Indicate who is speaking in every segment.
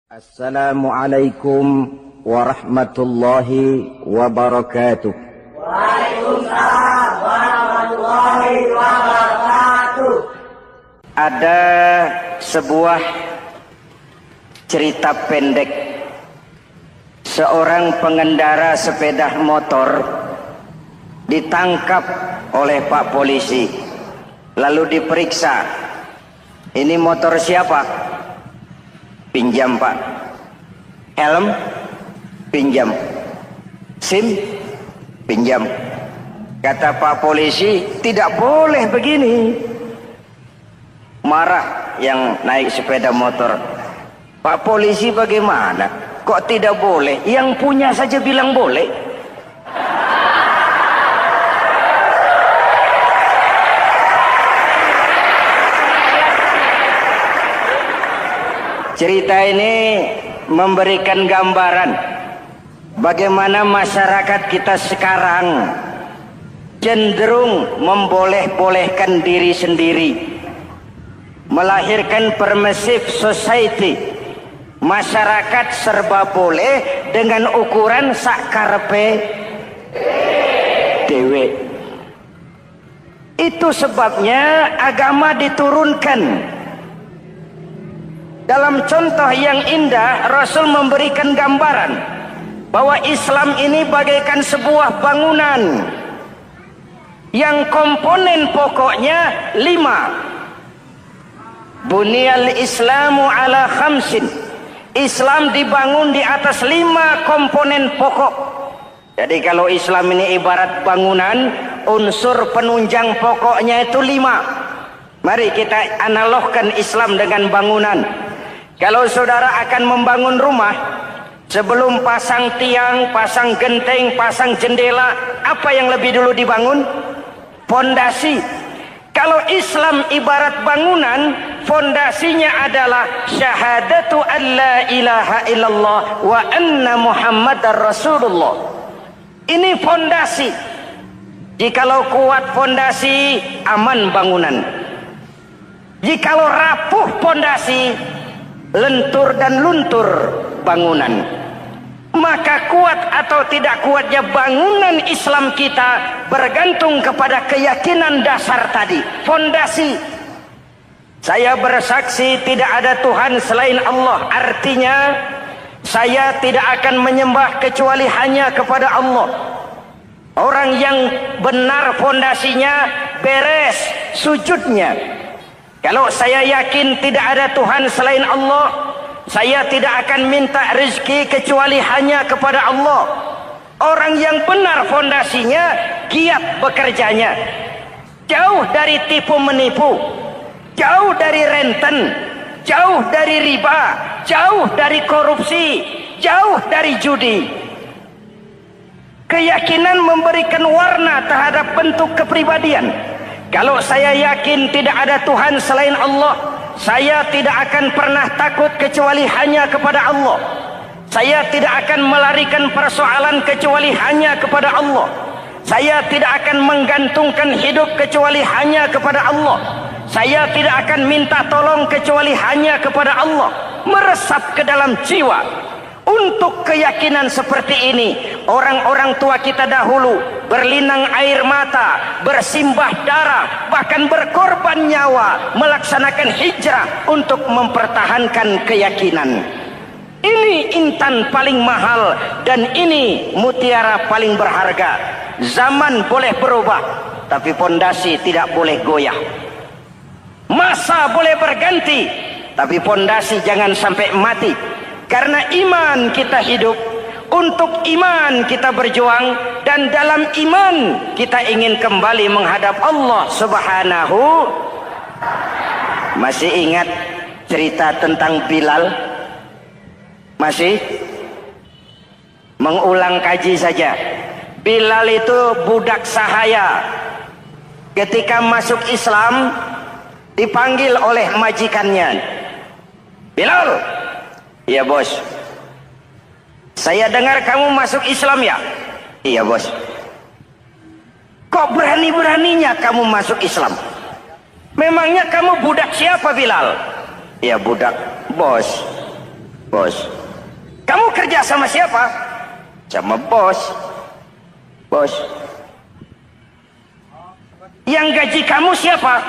Speaker 1: Assalamualaikum warahmatullahi wabarakatuh.
Speaker 2: Waalaikumsalam warahmatullahi wabarakatuh.
Speaker 1: Ada sebuah cerita pendek. Seorang pengendara sepeda motor ditangkap oleh Pak Polisi, lalu diperiksa. Ini motor siapa? Pinjam, Pak. Helm? Pinjam. SIM? Pinjam. Kata Pak Polisi, tidak boleh begini. Marah yang naik sepeda motor. Pak Polisi, bagaimana? Kok tidak boleh? Yang punya saja bilang boleh. Cerita ini memberikan gambaran bagaimana masyarakat kita sekarang cenderung memboleh-bolehkan diri sendiri, melahirkan permissive society. Masyarakat serba boleh dengan ukuran sakarepe dewe. Itu sebabnya agama diturunkan. Dalam contoh yang indah, Rasul memberikan gambaran bahwa Islam ini bagaikan sebuah bangunan yang komponen pokoknya 5. Bunyal Islamu ala khamsin. Islam dibangun di atas 5 komponen pokok. Jadi kalau Islam ini ibarat bangunan, unsur penunjang pokoknya itu 5. Mari kita analogkan Islam dengan bangunan. Kalau saudara akan membangun rumah, sebelum pasang tiang, pasang genteng, pasang jendela, apa yang lebih dulu dibangun? Fondasi. Kalau Islam ibarat bangunan, fondasinya adalah syahadatu an la ilaha illallah wa anna muhammadar rasulullah. Ini fondasi. Jikalau kuat fondasi, aman bangunan. Jikalau rapuh fondasi, lentur dan luntur bangunan. Maka kuat atau tidak kuatnya bangunan Islam kita bergantung kepada keyakinan dasar tadi, fondasi. Saya bersaksi tidak ada Tuhan selain Allah, artinya saya tidak akan menyembah kecuali hanya kepada Allah. Orang yang benar fondasinya beres sujudnya. Kalau saya yakin tidak ada Tuhan selain Allah, saya tidak akan minta rezeki kecuali hanya kepada Allah. Orang yang benar fondasinya, giat bekerjanya, jauh dari tipu menipu, jauh dari renten, jauh dari riba, jauh dari korupsi, jauh dari judi. Keyakinan memberikan warna terhadap bentuk kepribadian. Kalau saya yakin tidak ada Tuhan selain Allah, saya tidak akan pernah takut kecuali hanya kepada Allah. Saya tidak akan melarikan persoalan kecuali hanya kepada Allah. Saya tidak akan menggantungkan hidup kecuali hanya kepada Allah. Saya tidak akan minta tolong kecuali hanya kepada Allah. Meresap ke dalam jiwa. Untuk keyakinan seperti ini, orang-orang tua kita dahulu berlinang air mata, bersimbah darah, bahkan berkorban nyawa, melaksanakan hijrah untuk mempertahankan keyakinan. Ini intan paling mahal dan ini mutiara paling berharga. Zaman boleh berubah, tapi fondasi tidak boleh goyah. Masa boleh berganti, tapi fondasi jangan sampai mati. Karena iman kita hidup, untuk iman kita berjuang, dan dalam iman kita ingin kembali menghadap Allah Subhanahu. Masih ingat cerita tentang Bilal? Masih? Mengulang kaji saja. Bilal itu budak sahaya. Ketika masuk Islam, dipanggil oleh majikannya. Bilal, iya bos. Saya dengar kamu masuk Islam ya? Iya bos. Kok berani-beraninya kamu masuk Islam? Memangnya kamu budak siapa Bilal? Ya budak bos. Bos. Kamu kerja sama siapa? Sama bos. Bos. Yang gaji kamu siapa?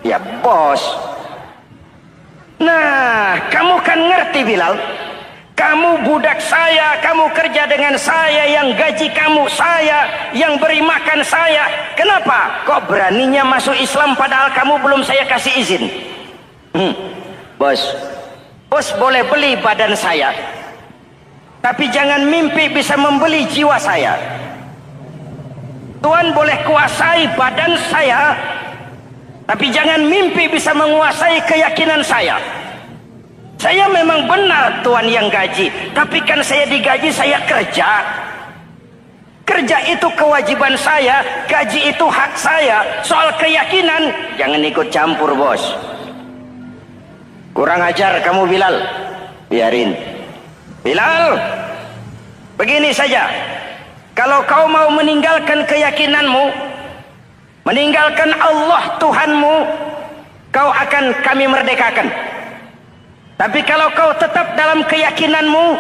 Speaker 1: Ya bos. Nah, kamu kan ngerti Bilal. Kamu budak saya, kamu kerja dengan saya, yang gaji kamu saya, yang beri makan saya. Kenapa? Kok beraninya masuk Islam padahal kamu belum saya kasih izin? Bos, bos boleh beli badan saya, tapi jangan mimpi bisa membeli jiwa saya. Tuhan boleh kuasai badan saya, tapi jangan mimpi bisa menguasai keyakinan saya. Saya memang benar Tuhan yang gaji, tapi kan saya digaji, saya kerja. Kerja itu kewajiban saya, gaji itu hak saya. Soal keyakinan, jangan ikut campur bos. Kurang ajar kamu Bilal. Biarin. Bilal, begini saja. Kalau kau mau meninggalkan keyakinanmu, meninggalkan Allah Tuhanmu, kau akan kami merdekakan. Tapi kalau kau tetap dalam keyakinanmu,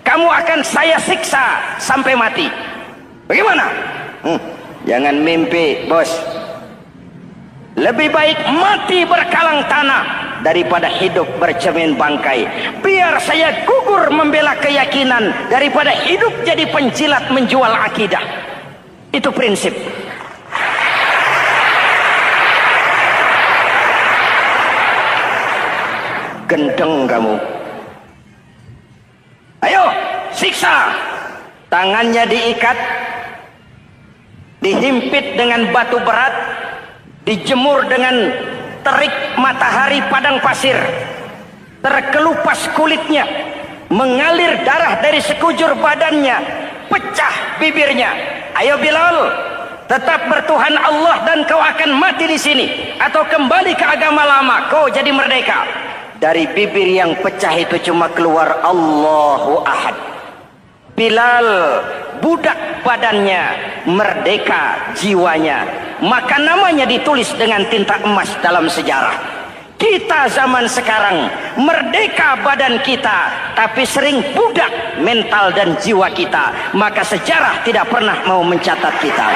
Speaker 1: kamu akan saya siksa sampai mati. Bagaimana? Jangan mimpi bos. Lebih baik mati berkalang tanah daripada hidup bercermin bangkai. Biar saya gugur membela keyakinan daripada hidup jadi penjilat menjual akidah. Itu prinsip. Gendeng kamu. Ayo, siksa. Tangannya diikat, dihimpit dengan batu berat, dijemur dengan terik matahari padang pasir, terkelupas kulitnya, mengalir darah dari sekujur badannya, pecah bibirnya. Ayo Bilal, tetap bertuhan Allah dan kau akan mati di sini, atau kembali ke agama lama, kau jadi merdeka. Dari bibir yang pecah itu cuma keluar Allahu Ahad. Bilal budak badannya, merdeka jiwanya, maka namanya ditulis dengan tinta emas dalam sejarah. Kita zaman sekarang merdeka badan kita, tapi sering budak mental dan jiwa kita, maka sejarah tidak pernah mau mencatat kita.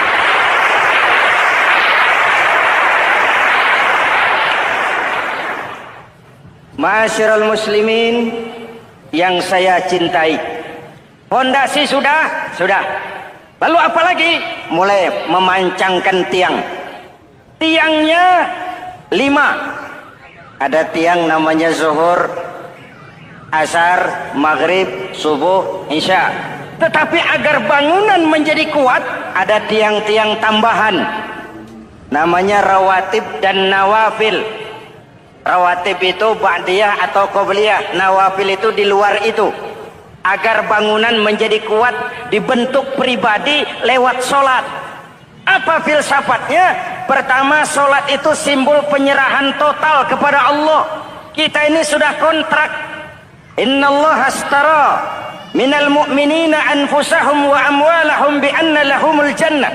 Speaker 1: Ma'asyiral muslimin yang saya cintai, fondasi sudah. Lalu apa lagi? Mulai memancangkan tiang. Tiangnya 5. Ada tiang namanya zuhur, asar, maghrib, subuh, isya. Tetapi agar bangunan menjadi kuat, ada tiang-tiang tambahan. Namanya rawatib dan nawafil. Rawatib itu ba'diyah atau qobliyah, nawafil itu di luar itu. Agar bangunan menjadi kuat, dibentuk pribadi lewat sholat. Apa filsafatnya? Pertama, sholat itu simbol penyerahan total kepada Allah. Kita ini sudah kontrak. Innallaha astara minal mu'minina anfusahum wa amwalahum bi anna lahumul jannah.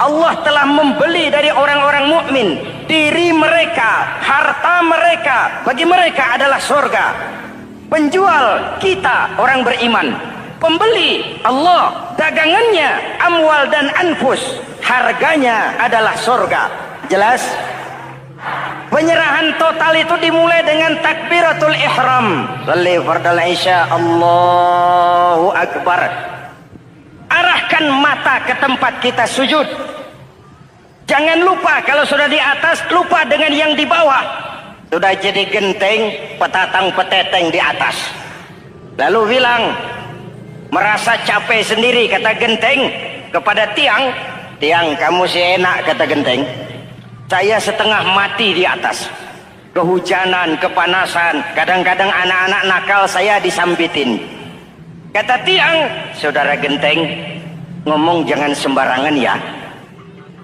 Speaker 1: Allah telah membeli dari orang-orang mukmin diri mereka, harta mereka, bagi mereka adalah surga. Penjual kita orang beriman, pembeli Allah, dagangannya amwal dan anfus, harganya adalah surga. Jelas? Penyerahan total itu dimulai dengan takbiratul ihram. Shalli fardal isya, Allahu akbar. Arahkan mata ke tempat kita sujud. Jangan lupa kalau sudah di atas, lupa dengan yang di bawah. Sudah jadi genteng, petatang peteteng di atas. Lalu bilang, merasa capek sendiri, kata genteng kepada tiang. Tiang, kamu sih enak, kata genteng. Saya setengah mati di atas. Kehujanan, kepanasan, kadang-kadang anak-anak nakal saya disambitin. Kata tiang, saudara genteng, ngomong jangan sembarangan ya.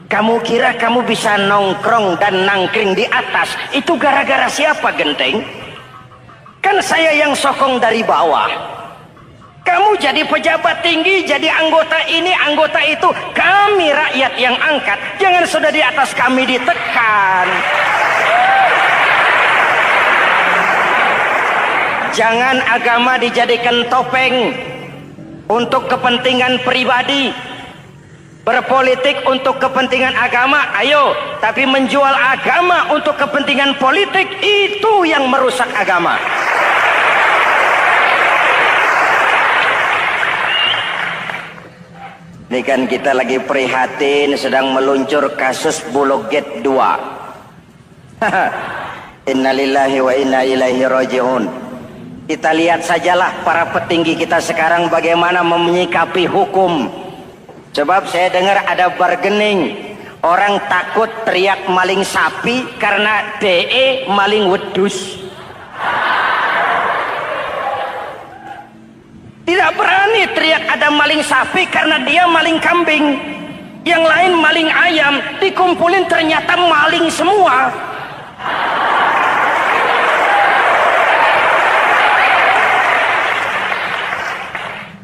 Speaker 1: Kamu kira kamu bisa nongkrong dan nangkring di atas, itu gara-gara siapa genteng? Kan saya yang sokong dari bawah. Kamu jadi pejabat tinggi, jadi anggota ini, anggota itu. Kami rakyat yang angkat, jangan sudah di atas kami ditekan. Jangan agama dijadikan topeng untuk kepentingan pribadi. Berpolitik untuk kepentingan agama, ayo. Tapi menjual agama untuk kepentingan politik, itu yang merusak agama. Ini kan kita lagi prihatin sedang meluncur kasus Bulog Gate 2. Innalillahi wa inna ilaihi raji'un. Kita lihat sajalah para petinggi kita sekarang bagaimana menyikapi hukum. Sebab saya dengar ada bargaining. Orang takut teriak maling sapi karena DE maling wedus. Tidak berani teriak ada maling sapi karena dia maling kambing. Yang lain maling ayam, dikumpulin ternyata maling semua.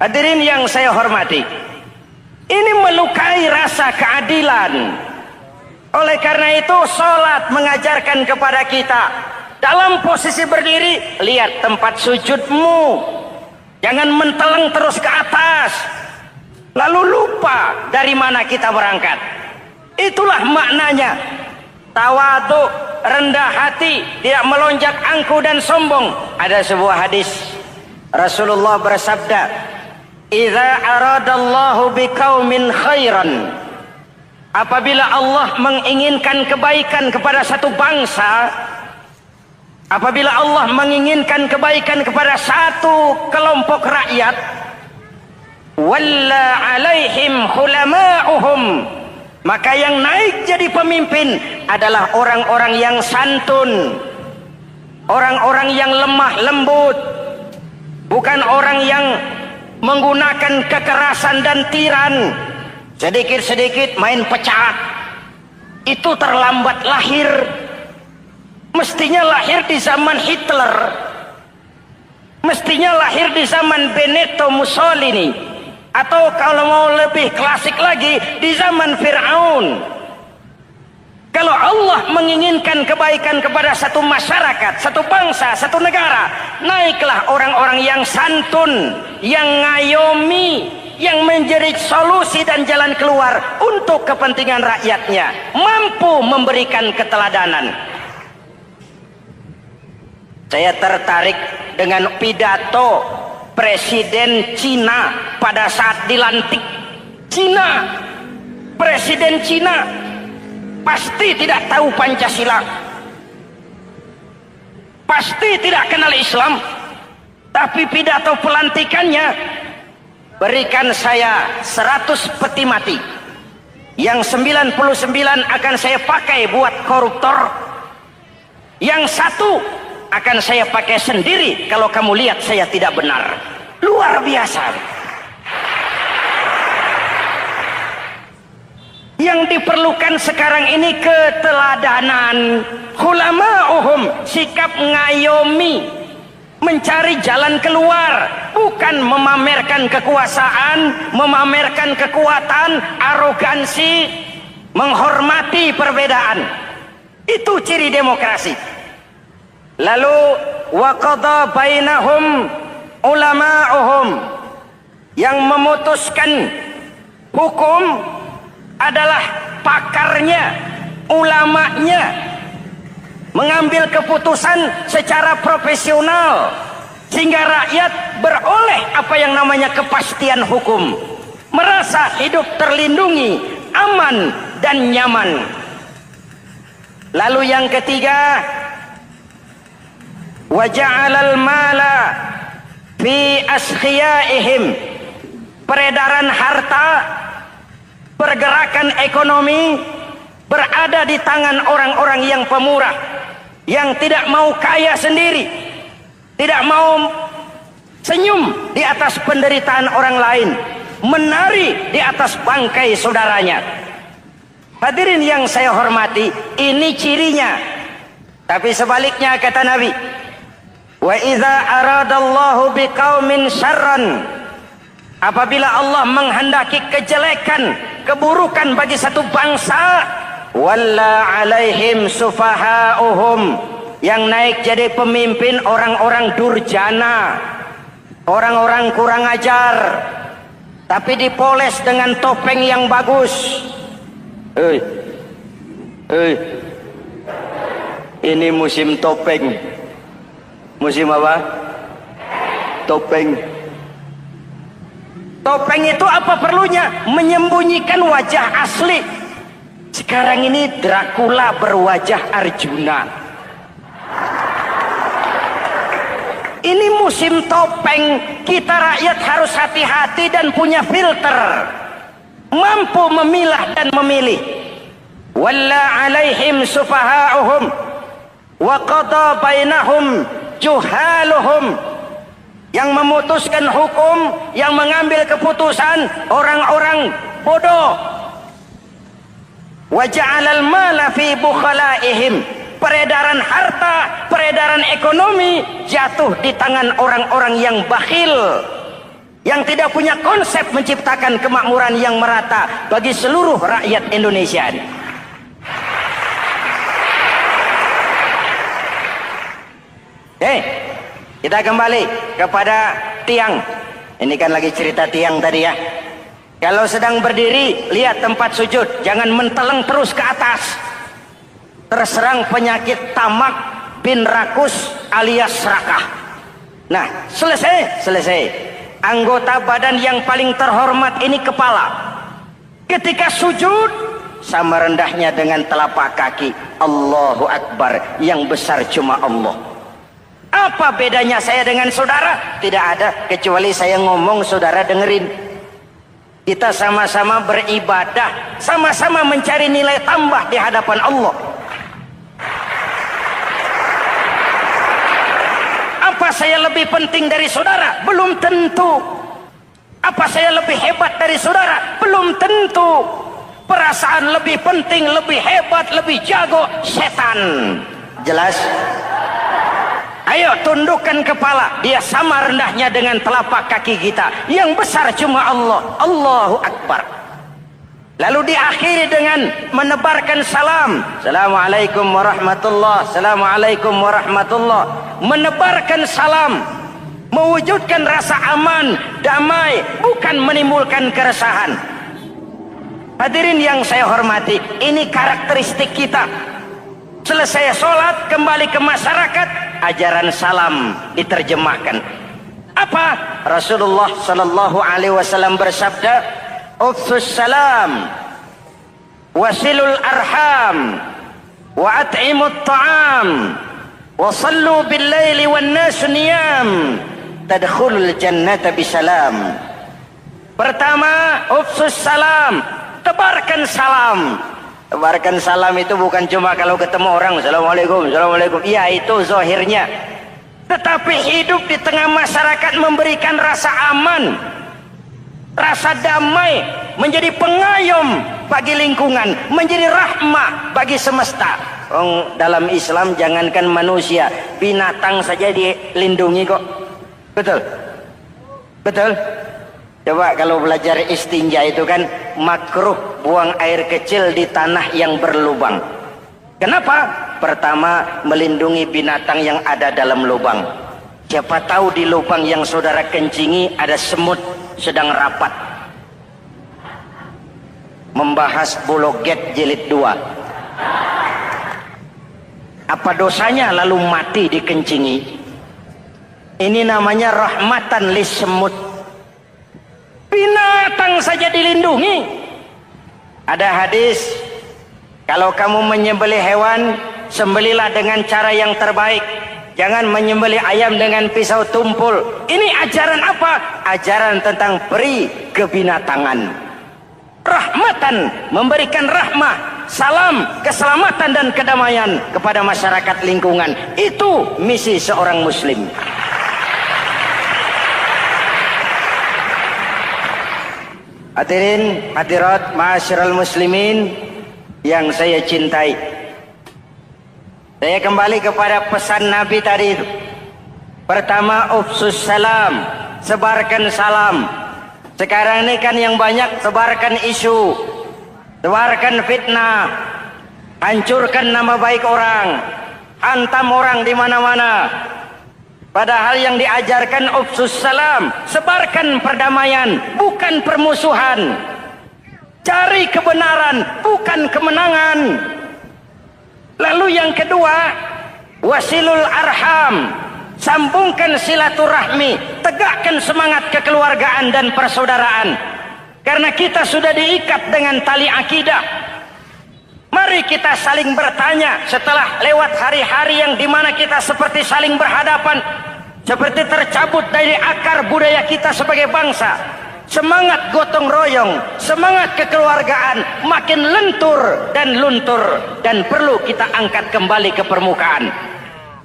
Speaker 1: Hadirin yang saya hormati, ini melukai rasa keadilan. Oleh karena itu sholat mengajarkan kepada kita, dalam posisi berdiri, lihat tempat sujudmu. Jangan menteleng terus ke atas, lalu lupa dari mana kita berangkat. Itulah maknanya tawadhu, rendah hati, tidak melonjak angku dan sombong. Ada sebuah hadis Rasulullah bersabda, "Idza aradallahu biqaumin khairan." Apabila Allah menginginkan kebaikan kepada satu bangsa, apabila Allah menginginkan kebaikan kepada satu kelompok rakyat, walla alaihim hulama'uhum, maka yang naik jadi pemimpin adalah orang-orang yang santun, orang-orang yang lemah lembut, bukan orang yang menggunakan kekerasan dan tiran. Sedikit-sedikit main pecat, itu terlambat lahir. Mestinya lahir di zaman Hitler, mestinya lahir di zaman Benito Mussolini, atau kalau mau lebih klasik lagi di zaman Fir'aun. Kalau Allah menginginkan kebaikan kepada satu masyarakat, satu bangsa, satu negara, naiklah orang-orang yang santun, yang ngayomi, yang menjadi solusi dan jalan keluar untuk kepentingan rakyatnya, mampu memberikan keteladanan. Saya tertarik dengan pidato Presiden Cina pada saat dilantik. Cina, Presiden Cina pasti tidak tahu Pancasila, pasti tidak kenal Islam, tapi pidato pelantikannya, berikan saya 100 peti mati, yang 99 akan saya pakai buat koruptor, yang satu akan saya pakai sendiri kalau kamu lihat saya tidak benar. Luar biasa. Yang diperlukan sekarang ini keteladanan, hulama'uhum, sikap ngayomi, mencari jalan keluar, bukan memamerkan kekuasaan, memamerkan kekuatan, arogansi, menghormati perbedaan. Itu ciri demokrasi. Lalu waqadha bainahum ulama'uhum, yang memutuskan hukum adalah pakarnya, ulamanya, mengambil keputusan secara profesional sehingga rakyat beroleh apa yang namanya kepastian hukum, merasa hidup terlindungi, aman dan nyaman. Lalu yang ketiga, wa ja'alal mala fi askhiyaihim, peredaran harta, pergerakan ekonomi berada di tangan orang-orang yang pemurah, yang tidak mau kaya sendiri, tidak mau senyum di atas penderitaan orang lain, menari di atas bangkai saudaranya. Hadirin yang saya hormati, ini cirinya. Tapi sebaliknya kata Nabi, wa idza aradallahu biqaumin syarran, apabila Allah menghendaki kejelekan, keburukan bagi satu bangsa, walla alaihim sufaha'uhum, Yang naik jadi pemimpin orang-orang durjana, orang-orang kurang ajar, tapi dipoles dengan topeng yang bagus. Ini musim topeng. Musim apa? Topeng. Topeng itu apa perlunya? Menyembunyikan wajah asli. Sekarang ini Dracula berwajah Arjuna. Ini musim topeng. Kita rakyat harus hati-hati dan punya filter, mampu memilah dan memilih. Walla alaihim sufaha'uhum wa qada bainahum juhaluhum. Yang memutuskan hukum, yang mengambil keputusan orang-orang bodoh. Wa ja'alal mala fi bukhalaihim. Peredaran harta, peredaran ekonomi jatuh di tangan orang-orang yang bakhil, yang tidak punya konsep menciptakan kemakmuran yang merata bagi seluruh rakyat Indonesia. Kita kembali kepada tiang. Ini kan lagi cerita tiang tadi ya. Kalau sedang berdiri, lihat tempat sujud, jangan menteleng terus ke atas. Terserang penyakit tamak bin rakus alias serakah. Nah, selesai. Anggota badan yang paling terhormat ini kepala. Ketika sujud, sama rendahnya dengan telapak kaki. Allahu Akbar, yang besar cuma Allah. Apa bedanya saya dengan saudara? Tidak ada, kecuali saya ngomong saudara dengerin. Kita sama-sama beribadah, sama-sama mencari nilai tambah di hadapan Allah. Apa saya lebih penting dari saudara? Belum tentu. Apa saya lebih hebat dari saudara? Belum tentu. Perasaan lebih penting, lebih hebat, lebih jago setan. Jelas? Ayo tundukkan kepala. Dia sama rendahnya dengan telapak kaki kita. Yang besar cuma Allah. Allahu Akbar. Lalu diakhiri dengan menebarkan salam. Assalamualaikum warahmatullah. Assalamualaikum warahmatullah. Menebarkan salam, mewujudkan rasa aman, damai, bukan menimbulkan keresahan. Hadirin yang saya hormati, ini karakteristik kita. Selesai sholat, kembali ke masyarakat, ajaran salam diterjemahkan. Apa? Rasulullah sallallahu alaihi wasallam bersabda, "Ufsus salam, wasilul arham, wa at'imut ta'am, wa sallu bil laili wan nasu niyam, tadkhulul jannata bisalam." Pertama, ufsus salam, tebarkan salam. Tebarkan salam itu bukan cuma kalau ketemu orang, assalamualaikum, assalamualaikum. Iya, itu zahirnya. Tetapi hidup di tengah masyarakat memberikan rasa aman, rasa damai, menjadi pengayom bagi lingkungan, menjadi rahmah bagi semesta. Dalam Islam jangankan manusia, binatang saja dilindungi kok. Betul? Betul? Coba kalau belajar istinja itu kan makruh buang air kecil di tanah yang berlubang. Kenapa? Pertama, melindungi binatang yang ada dalam lubang. Siapa tahu di lubang yang saudara kencingi ada semut sedang rapat membahas Bologet jilid 2. Apa dosanya lalu mati dikencingi? Ini namanya rahmatan lis semut. Binatang saja dilindungi. Ada hadis, kalau kamu menyembelih hewan, sembelilah dengan cara yang terbaik. Jangan menyembelih ayam dengan pisau tumpul. Ini ajaran apa? Ajaran tentang peri kebinatangan. Rahmatan, memberikan rahmah, salam, keselamatan dan kedamaian kepada masyarakat lingkungan. Itu misi seorang muslim. Hadirin, hadirat, ma'asyiral muslimin yang saya cintai. Saya kembali kepada pesan Nabi tadi itu. Pertama, ufsus salam, sebarkan salam. Sekarang ini kan yang banyak sebarkan isu, sebarkan fitnah, hancurkan nama baik orang, hantam orang di mana-mana. Padahal yang diajarkan ufsus salam, sebarkan perdamaian, bukan permusuhan. Cari kebenaran, bukan kemenangan. Lalu yang kedua, wasilul arham, sambungkan silaturahmi, tegakkan semangat kekeluargaan dan persaudaraan. Karena kita sudah diikat dengan tali akidah. Mari kita saling bertanya setelah lewat hari-hari yang dimana kita seperti saling berhadapan, seperti tercabut dari akar budaya kita sebagai bangsa. Semangat gotong royong, semangat kekeluargaan makin lentur dan luntur, dan perlu kita angkat kembali ke permukaan.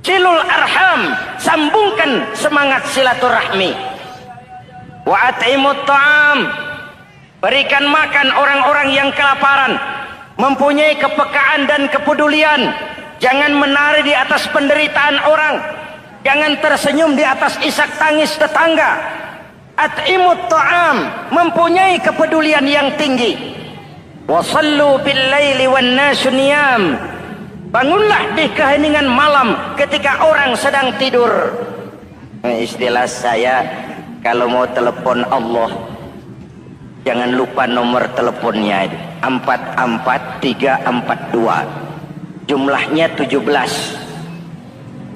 Speaker 1: Silul arham, sambungkan semangat silaturahmi. Wa at'imut ta'am, berikan makan orang-orang yang kelaparan, mempunyai kepekaan dan kepedulian. Jangan menari di atas penderitaan orang, jangan tersenyum di atas isak tangis tetangga. At'imut ta'am, mempunyai kepedulian yang tinggi. Wa sallu bil laili wan nasu niyam, bangunlah di keheningan malam ketika orang sedang tidur. Istilah saya, kalau mau telepon Allah, jangan lupa nomor teleponnya, 44342. Jumlahnya 17.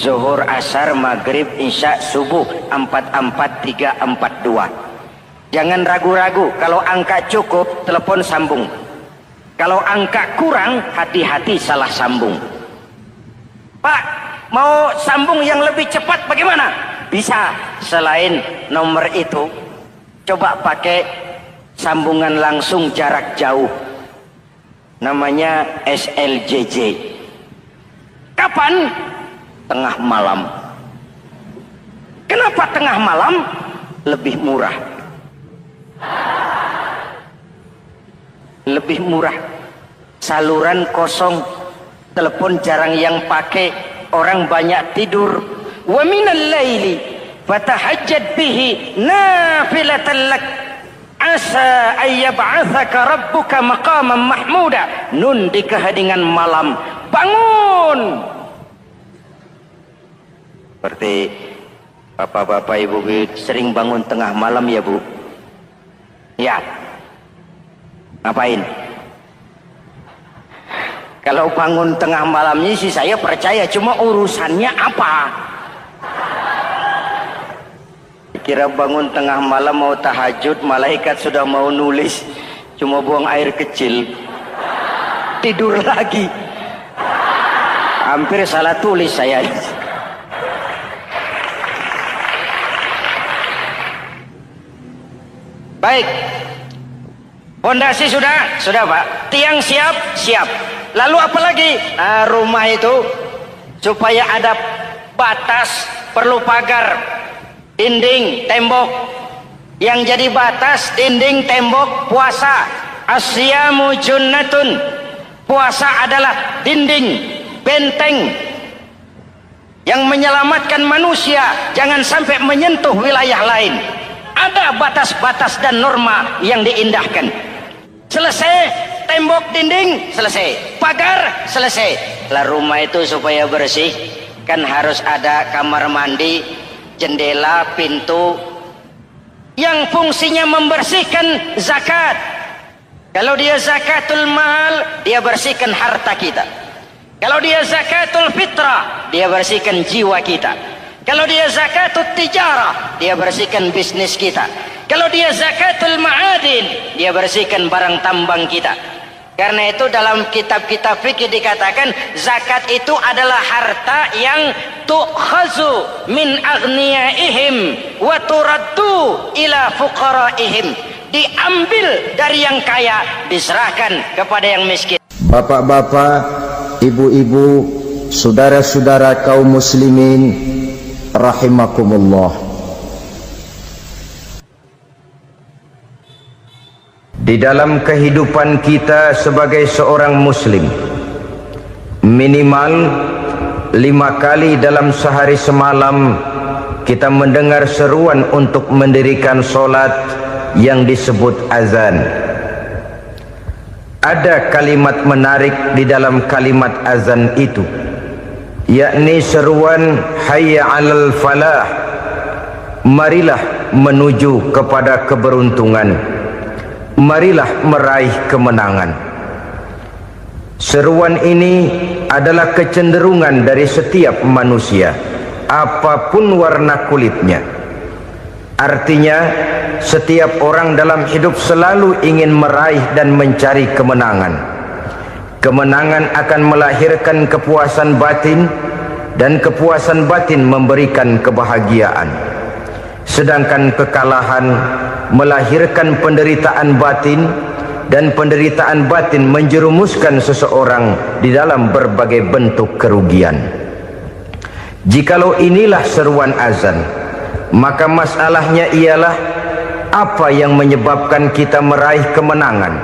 Speaker 1: Zuhur, asar, maghrib, isya, subuh, 44342. Jangan ragu-ragu, kalau angka cukup, telepon sambung. Kalau angka kurang, hati-hati salah sambung. Pak, mau sambung yang lebih cepat bagaimana? Bisa, selain nomor itu, coba pakai sambungan langsung jarak jauh. Namanya SLJJ. Kapan? Tengah malam. Kenapa tengah malam? Lebih murah. Lebih murah. Saluran kosong, telepon jarang yang pakai, orang banyak tidur. Wa minal laili fatahajjad bihi nafilatan lak asa ayyab'atsaka rabbuka maqaman mahmuda. Nun, di keheningan malam, bangun. Seperti bapak-bapak ibu sering bangun tengah malam ya bu? Ya. Ngapain? Kalau bangun tengah malamnya sih saya percaya, cuma urusannya apa? Kira bangun tengah malam mau tahajud, malaikat sudah mau nulis, cuma buang air kecil, tidur lagi. Hampir salah tulis saya. Baik, fondasi sudah Pak, tiang siap. Lalu apa lagi? Nah, rumah itu supaya ada batas, perlu pagar, dinding, tembok. Yang jadi batas, dinding, tembok, puasa. Asyamu junnatun, puasa adalah dinding, benteng yang menyelamatkan manusia jangan sampai menyentuh wilayah lain. Ada batas-batas dan norma yang diindahkan. Selesai, tembok, dinding, selesai. Pagar, selesai. Lah rumah itu supaya bersih, kan harus ada kamar mandi, jendela, pintu, yang fungsinya membersihkan zakat. Kalau dia zakatul mal, dia bersihkan harta kita. Kalau dia zakatul fitrah, dia bersihkan jiwa kita. Kalau dia zakatul tijarah, dia bersihkan bisnis kita. Kalau dia zakatul ma'adin, dia bersihkan barang tambang kita. Karena itu dalam kitab-kitab fikih dikatakan zakat itu adalah harta yang tu'khazu min aghniyaihim wa turaddu ila fuqaraihim. Diambil dari yang kaya, diserahkan kepada yang miskin.
Speaker 3: Bapak-bapak, ibu-ibu, saudara-saudara kaum muslimin rahimakumullah. Di dalam kehidupan kita sebagai seorang muslim, minimal 5 kali dalam sehari semalam kita mendengar seruan untuk mendirikan solat yang disebut azan. Ada kalimat menarik di dalam kalimat azan itu, yakni seruan hayya 'alal falah, marilah menuju kepada keberuntungan, marilah meraih kemenangan. Seruan ini adalah kecenderungan dari setiap manusia, apapun warna kulitnya. Artinya, setiap orang dalam hidup selalu ingin meraih dan mencari kemenangan. Kemenangan akan melahirkan kepuasan batin, dan kepuasan batin memberikan kebahagiaan. Sedangkan kekalahan melahirkan penderitaan batin, dan penderitaan batin menjerumuskan seseorang di dalam berbagai bentuk kerugian. Jikalau inilah seruan azan, maka masalahnya ialah apa yang menyebabkan kita meraih kemenangan.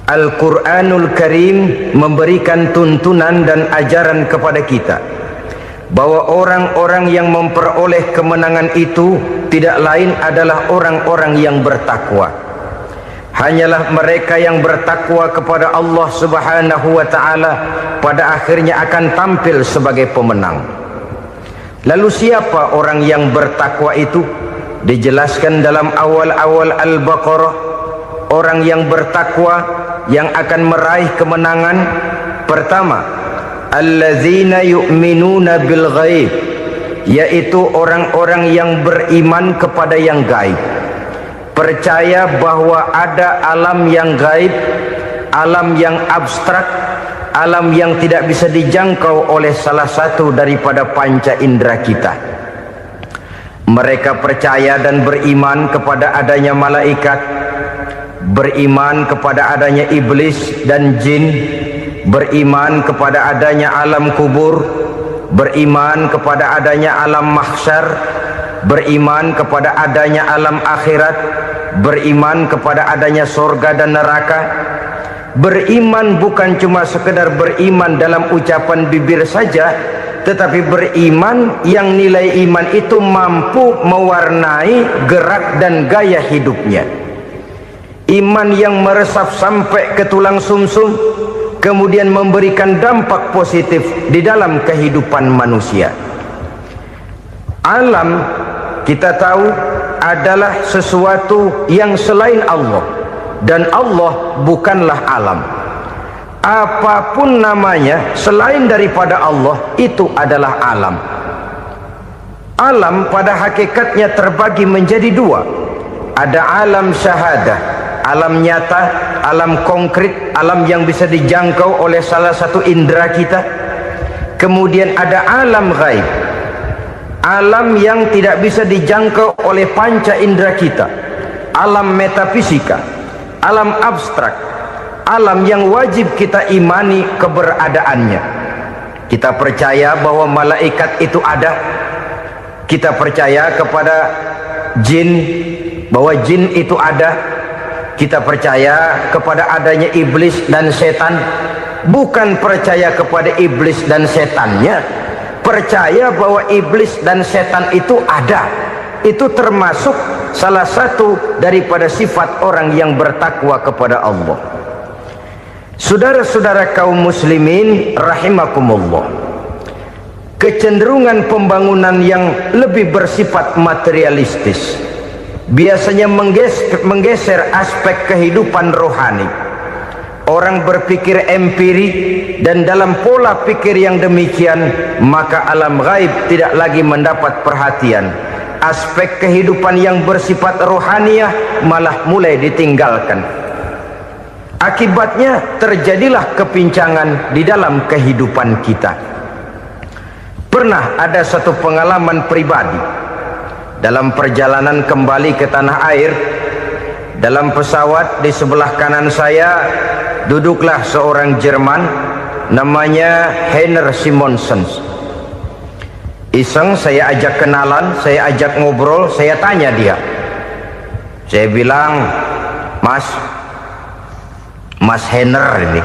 Speaker 3: Al-Quranul Karim memberikan tuntunan dan ajaran kepada kita bahwa orang-orang yang memperoleh kemenangan itu tidak lain adalah orang-orang yang bertakwa. Hanyalah mereka yang bertakwa kepada Allah Subhanahu wa ta'ala pada akhirnya akan tampil sebagai pemenang. Lalu siapa orang yang bertakwa itu? Dijelaskan dalam awal-awal Al-Baqarah, orang yang bertakwa yang akan meraih kemenangan. Pertama, allazina yu'minuna bil ghaib, yaitu orang-orang yang beriman kepada yang gaib, percaya bahwa ada alam yang gaib, alam yang abstrak, alam yang tidak bisa dijangkau oleh salah satu daripada panca indera kita. Mereka percaya dan beriman kepada adanya malaikat, beriman kepada adanya iblis dan jin, beriman kepada adanya alam kubur, beriman kepada adanya alam mahsyar, beriman kepada adanya alam akhirat, beriman kepada adanya surga dan neraka. Beriman bukan cuma sekedar beriman dalam ucapan bibir saja, tetapi beriman yang nilai iman itu mampu mewarnai gerak dan gaya hidupnya. Iman yang meresap sampai ke tulang sumsum, kemudian memberikan dampak positif di dalam kehidupan manusia. Alam, kita tahu, adalah sesuatu yang selain Allah, dan Allah bukanlah alam. Apapun namanya selain daripada Allah, itu adalah alam. Alam pada hakikatnya terbagi menjadi dua. Ada alam syahadah, alam nyata, alam konkret, alam yang bisa dijangkau oleh salah satu indera kita. Kemudian ada alam ghaib, alam yang tidak bisa dijangkau oleh panca indera kita, alam metafisika, alam abstrak, alam yang wajib kita imani keberadaannya. Kita percaya bahwa malaikat itu ada, kita percaya kepada jin, bahwa jin itu ada, kita percaya kepada adanya iblis dan setan. Bukan percaya kepada iblis dan setannya, percaya bahwa iblis dan setan itu ada. Itu termasuk salah satu daripada sifat orang yang bertakwa kepada Allah. Saudara-saudara kaum muslimin rahimakumullah, kecenderungan pembangunan yang lebih bersifat materialistis biasanya menggeser aspek kehidupan rohani. Orang berpikir empiri, dan dalam pola pikir yang demikian, maka alam gaib tidak lagi mendapat perhatian. Aspek kehidupan yang bersifat rohaniah malah mulai ditinggalkan. Akibatnya terjadilah kepincangan di dalam kehidupan kita. Pernah ada satu pengalaman pribadi dalam perjalanan kembali ke tanah air. Dalam pesawat di sebelah kanan saya duduklah seorang Jerman namanya Heiner Simonsen. Iseng saya ajak kenalan, saya ajak ngobrol, saya tanya dia. Saya bilang, Mas Heiner ini,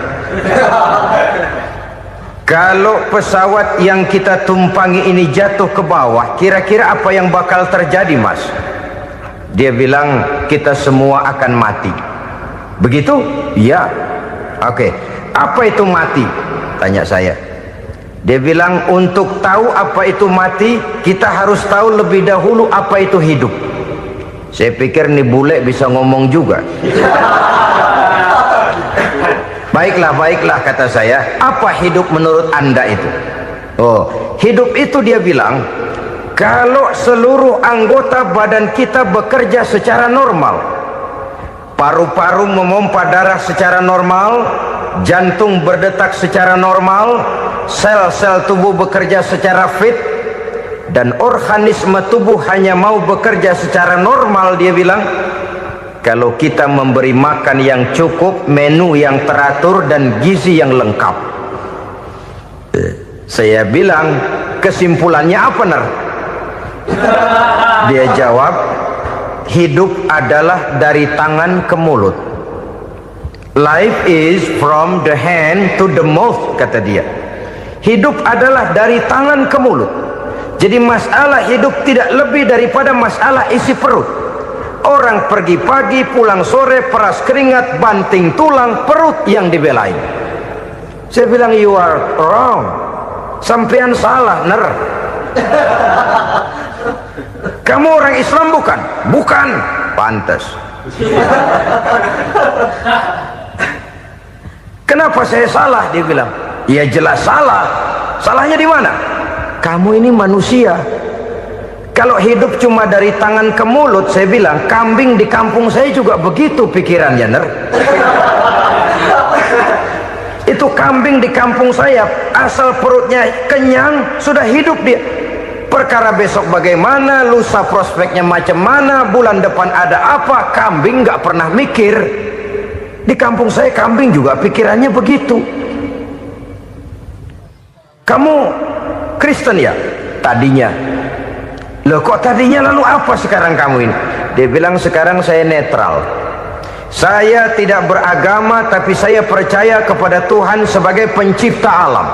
Speaker 3: kalau pesawat yang kita tumpangi ini jatuh ke bawah, kira-kira apa yang bakal terjadi, Mas? Dia bilang, kita semua akan mati. Begitu? Ya. Oke. Apa itu mati? Tanya saya. Dia bilang untuk tahu apa itu mati, kita harus tahu lebih dahulu apa itu hidup. Saya pikir nih bule bisa ngomong juga. Baiklah kata saya, apa hidup menurut Anda itu? Oh, hidup itu dia bilang, kalau seluruh anggota badan kita bekerja secara normal, paru-paru memompa darah secara normal, jantung berdetak secara normal, sel-sel tubuh bekerja secara fit, dan organisme tubuh hanya mau bekerja secara normal, dia bilang, kalau kita memberi makan yang cukup, menu yang teratur, dan gizi yang lengkap. Saya bilang, kesimpulannya apa, Ner? Dia jawab, hidup adalah dari tangan ke mulut. Life is from the hand to the mouth, kata dia. Hidup adalah dari tangan ke mulut. Jadi masalah hidup tidak lebih daripada masalah isi perut. Orang pergi pagi, pulang sore, peras keringat, banting tulang, perut yang dibelain. Saya bilang, you are wrong. Sampean salah, Ner. Kamu orang Islam bukan? Bukan. Pantas. Kenapa saya salah? Dia bilang, ya jelas salah. Salahnya di mana? Kamu ini manusia. Kalau hidup cuma dari tangan ke mulut, saya bilang, kambing di kampung saya juga begitu pikirannya, Ner. Itu kambing di kampung saya, asal perutnya kenyang, sudah hidup dia. Perkara besok bagaimana, lusa prospeknya macam mana, bulan depan ada apa, kambing nggak pernah mikir. Di kampung saya kambing juga pikirannya begitu. Kamu Kristen ya? Tadinya. Loh kok tadinya, lalu apa sekarang kamu ini? Dia bilang, sekarang saya netral. Saya tidak beragama, tapi saya percaya kepada Tuhan sebagai pencipta alam.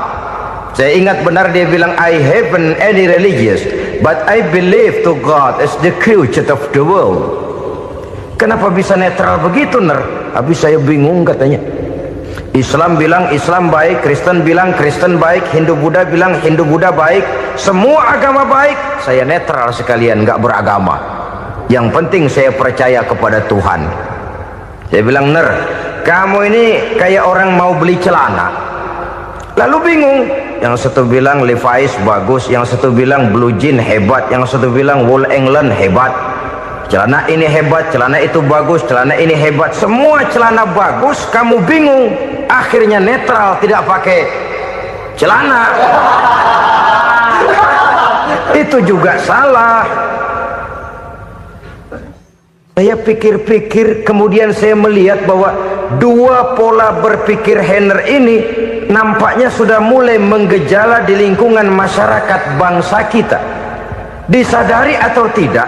Speaker 3: Saya ingat benar dia bilang, I haven't any religious, but I believe to God as the creator of the world. Kenapa bisa netral begitu, Ner? Habis saya bingung katanya. Islam bilang Islam baik, Kristen bilang Kristen baik, Hindu Buddha bilang Hindu Buddha baik, semua agama baik. Saya netral sekalian, nggak beragama. Yang penting saya percaya kepada Tuhan. Saya bilang, Ner, kamu ini kayak orang mau beli celana, lalu bingung. Yang satu bilang Levi's bagus, yang satu bilang Blue Jean hebat, yang satu bilang Wool England hebat. Celana ini hebat, celana itu bagus, celana ini hebat, semua celana bagus, kamu bingung. Akhirnya netral, tidak pakai celana. Itu juga salah. Saya pikir-pikir, kemudian saya melihat bahwa dua pola berpikir Henner ini nampaknya sudah mulai menggejala di lingkungan masyarakat bangsa kita. Disadari atau tidak,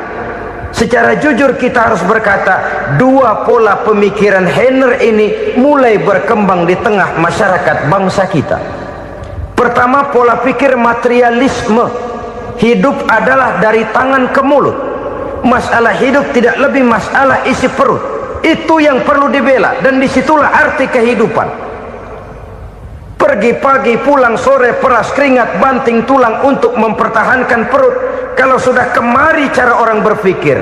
Speaker 3: secara jujur kita harus berkata, dua pola pemikiran Henner ini mulai berkembang di tengah masyarakat bangsa kita. Pertama, pola pikir materialisme. Hidup adalah dari tangan ke mulut. Masalah hidup tidak lebih masalah isi perut. Itu yang perlu dibela, dan disitulah arti kehidupan. Pergi pagi, pulang sore, peras keringat, banting tulang untuk mempertahankan perut. Kalau sudah kemari cara orang berpikir,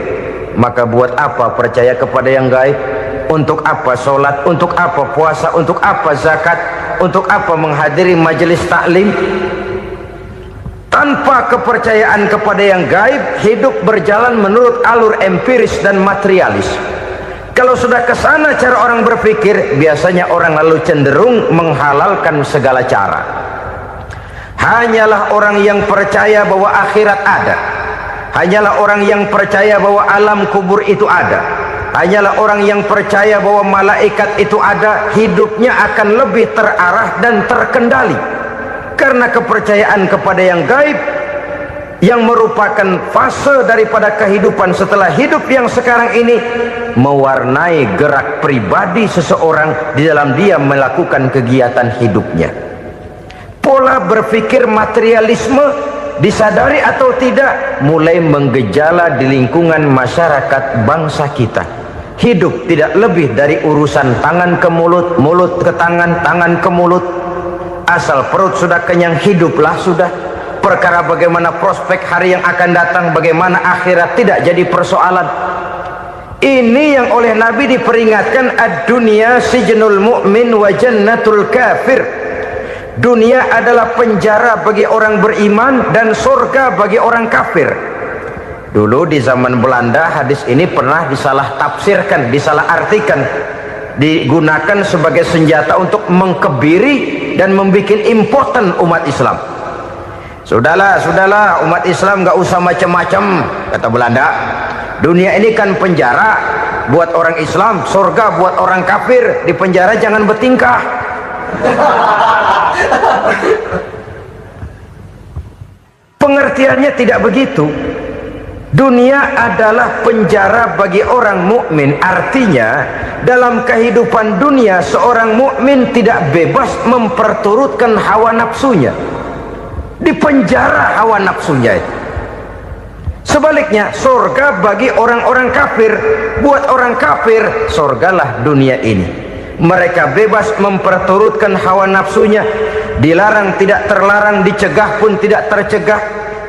Speaker 3: maka buat apa percaya kepada yang gaib? Untuk apa sholat? Untuk apa puasa? Untuk apa zakat? Untuk apa menghadiri majelis taklim? Tanpa kepercayaan kepada yang gaib, hidup berjalan menurut alur empiris dan materialis. Kalau sudah ke sana cara orang berpikir, biasanya orang lalu cenderung menghalalkan segala cara. Hanyalah orang yang percaya bahwa akhirat ada, hanyalah orang yang percaya bahwa alam kubur itu ada, hanyalah orang yang percaya bahwa malaikat itu ada, hidupnya akan lebih terarah dan terkendali. Karena kepercayaan kepada yang gaib, yang merupakan fase daripada kehidupan setelah hidup yang sekarang ini, mewarnai gerak pribadi seseorang di dalam dia melakukan kegiatan hidupnya. Pola berpikir materialisme, disadari atau tidak, mulai menggejala di lingkungan masyarakat bangsa kita. Hidup tidak lebih dari urusan tangan ke mulut, mulut ke tangan, tangan ke mulut. asal perut sudah kenyang, hiduplah sudah. Perkara bagaimana prospek hari yang akan datang, bagaimana akhirat, tidak jadi persoalan. Ini yang oleh Nabi diperingatkan, ad-dunya sijnul mu'min wa jannatul kafir. Dunia adalah penjara bagi orang beriman dan surga bagi orang kafir. Dulu di zaman Belanda hadis ini pernah disalah tafsirkan, disalah artikan, digunakan sebagai senjata untuk mengkebiri dan membuat impoten umat Islam. Sudahlah umat Islam gak usah macam-macam, kata Belanda. Dunia ini kan penjara buat orang Islam, surga buat orang kafir. Di penjara jangan bertingkah. Pengertiannya tidak begitu. Dunia adalah penjara bagi orang mukmin. Artinya dalam kehidupan dunia seorang mukmin tidak bebas memperturutkan hawa nafsunya. Di penjara hawa nafsunya itu. Sebaliknya surga bagi orang-orang kafir. Buat orang kafir surgalah dunia ini. Mereka bebas memperturutkan hawa nafsunya, dilarang tidak terlarang, dicegah pun tidak tercegah.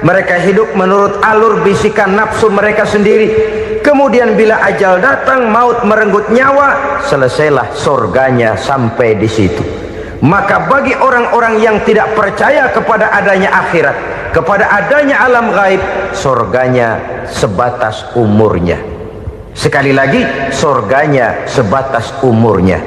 Speaker 3: Mereka hidup menurut alur bisikan nafsu mereka sendiri. Kemudian bila ajal datang, maut merenggut nyawa, selesailah surganya sampai di situ. Maka bagi orang-orang yang tidak percaya kepada adanya akhirat, kepada adanya alam gaib, surganya sebatas umurnya. Sekali lagi, surganya sebatas umurnya.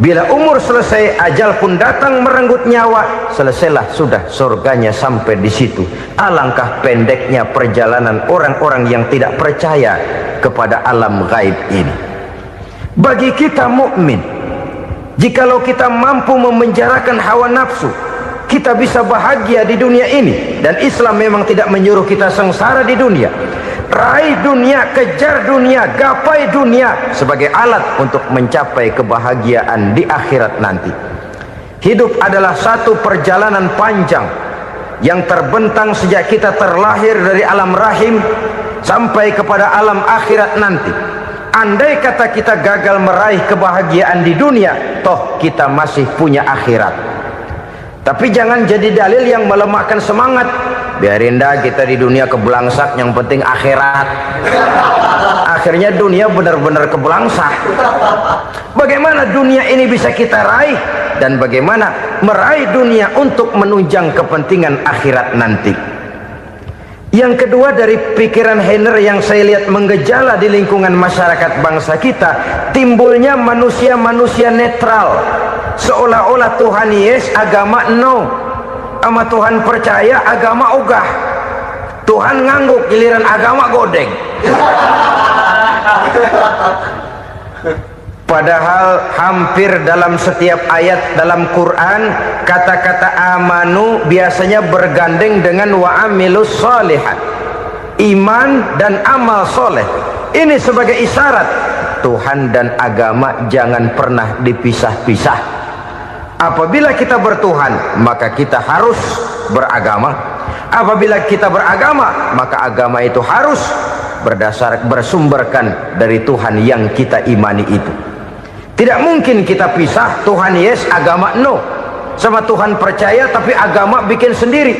Speaker 3: Bila umur selesai, ajal pun datang merenggut nyawa, selesailah sudah surganya sampai di situ. Alangkah pendeknya perjalanan orang-orang yang tidak percaya kepada alam gaib ini. Bagi kita mukmin, jikalau kita mampu memenjarakan hawa nafsu, kita bisa bahagia di dunia ini. Dan Islam memang tidak menyuruh kita sengsara di dunia. Raih dunia, kejar dunia, gapai dunia sebagai alat untuk mencapai kebahagiaan di akhirat nanti. Hidup adalah satu perjalanan panjang yang terbentang sejak kita terlahir dari alam rahim sampai kepada alam akhirat nanti. Andai kata kita gagal meraih kebahagiaan di dunia, toh kita masih punya akhirat. Tapi jangan jadi dalil yang melemahkan semangat. Biarin dah kita di dunia kebelangsak, yang penting akhirat. Akhirnya dunia benar-benar kebelangsak. Bagaimana dunia ini bisa kita raih, dan bagaimana meraih dunia untuk menunjang kepentingan akhirat nanti. Yang kedua, dari pikiran Heiner yang saya lihat menggejala di lingkungan masyarakat bangsa kita, timbulnya manusia-manusia netral. Seolah-olah Tuhan yes, agama no. Sama Tuhan percaya, agama ogah. Tuhan ngangguk, giliran agama godeng. Padahal hampir dalam setiap ayat dalam Quran, kata-kata amanu biasanya bergandeng dengan wa amilus sholihat. Iman dan amal soleh. Ini sebagai isyarat Tuhan dan agama jangan pernah dipisah-pisah. Apabila kita bertuhan, maka kita harus beragama. Apabila kita beragama, maka agama itu harus bersumberkan dari Tuhan yang kita imani itu. Tidak mungkin kita pisah, Tuhan yes, agama no. Sama Tuhan percaya tapi agama bikin sendiri.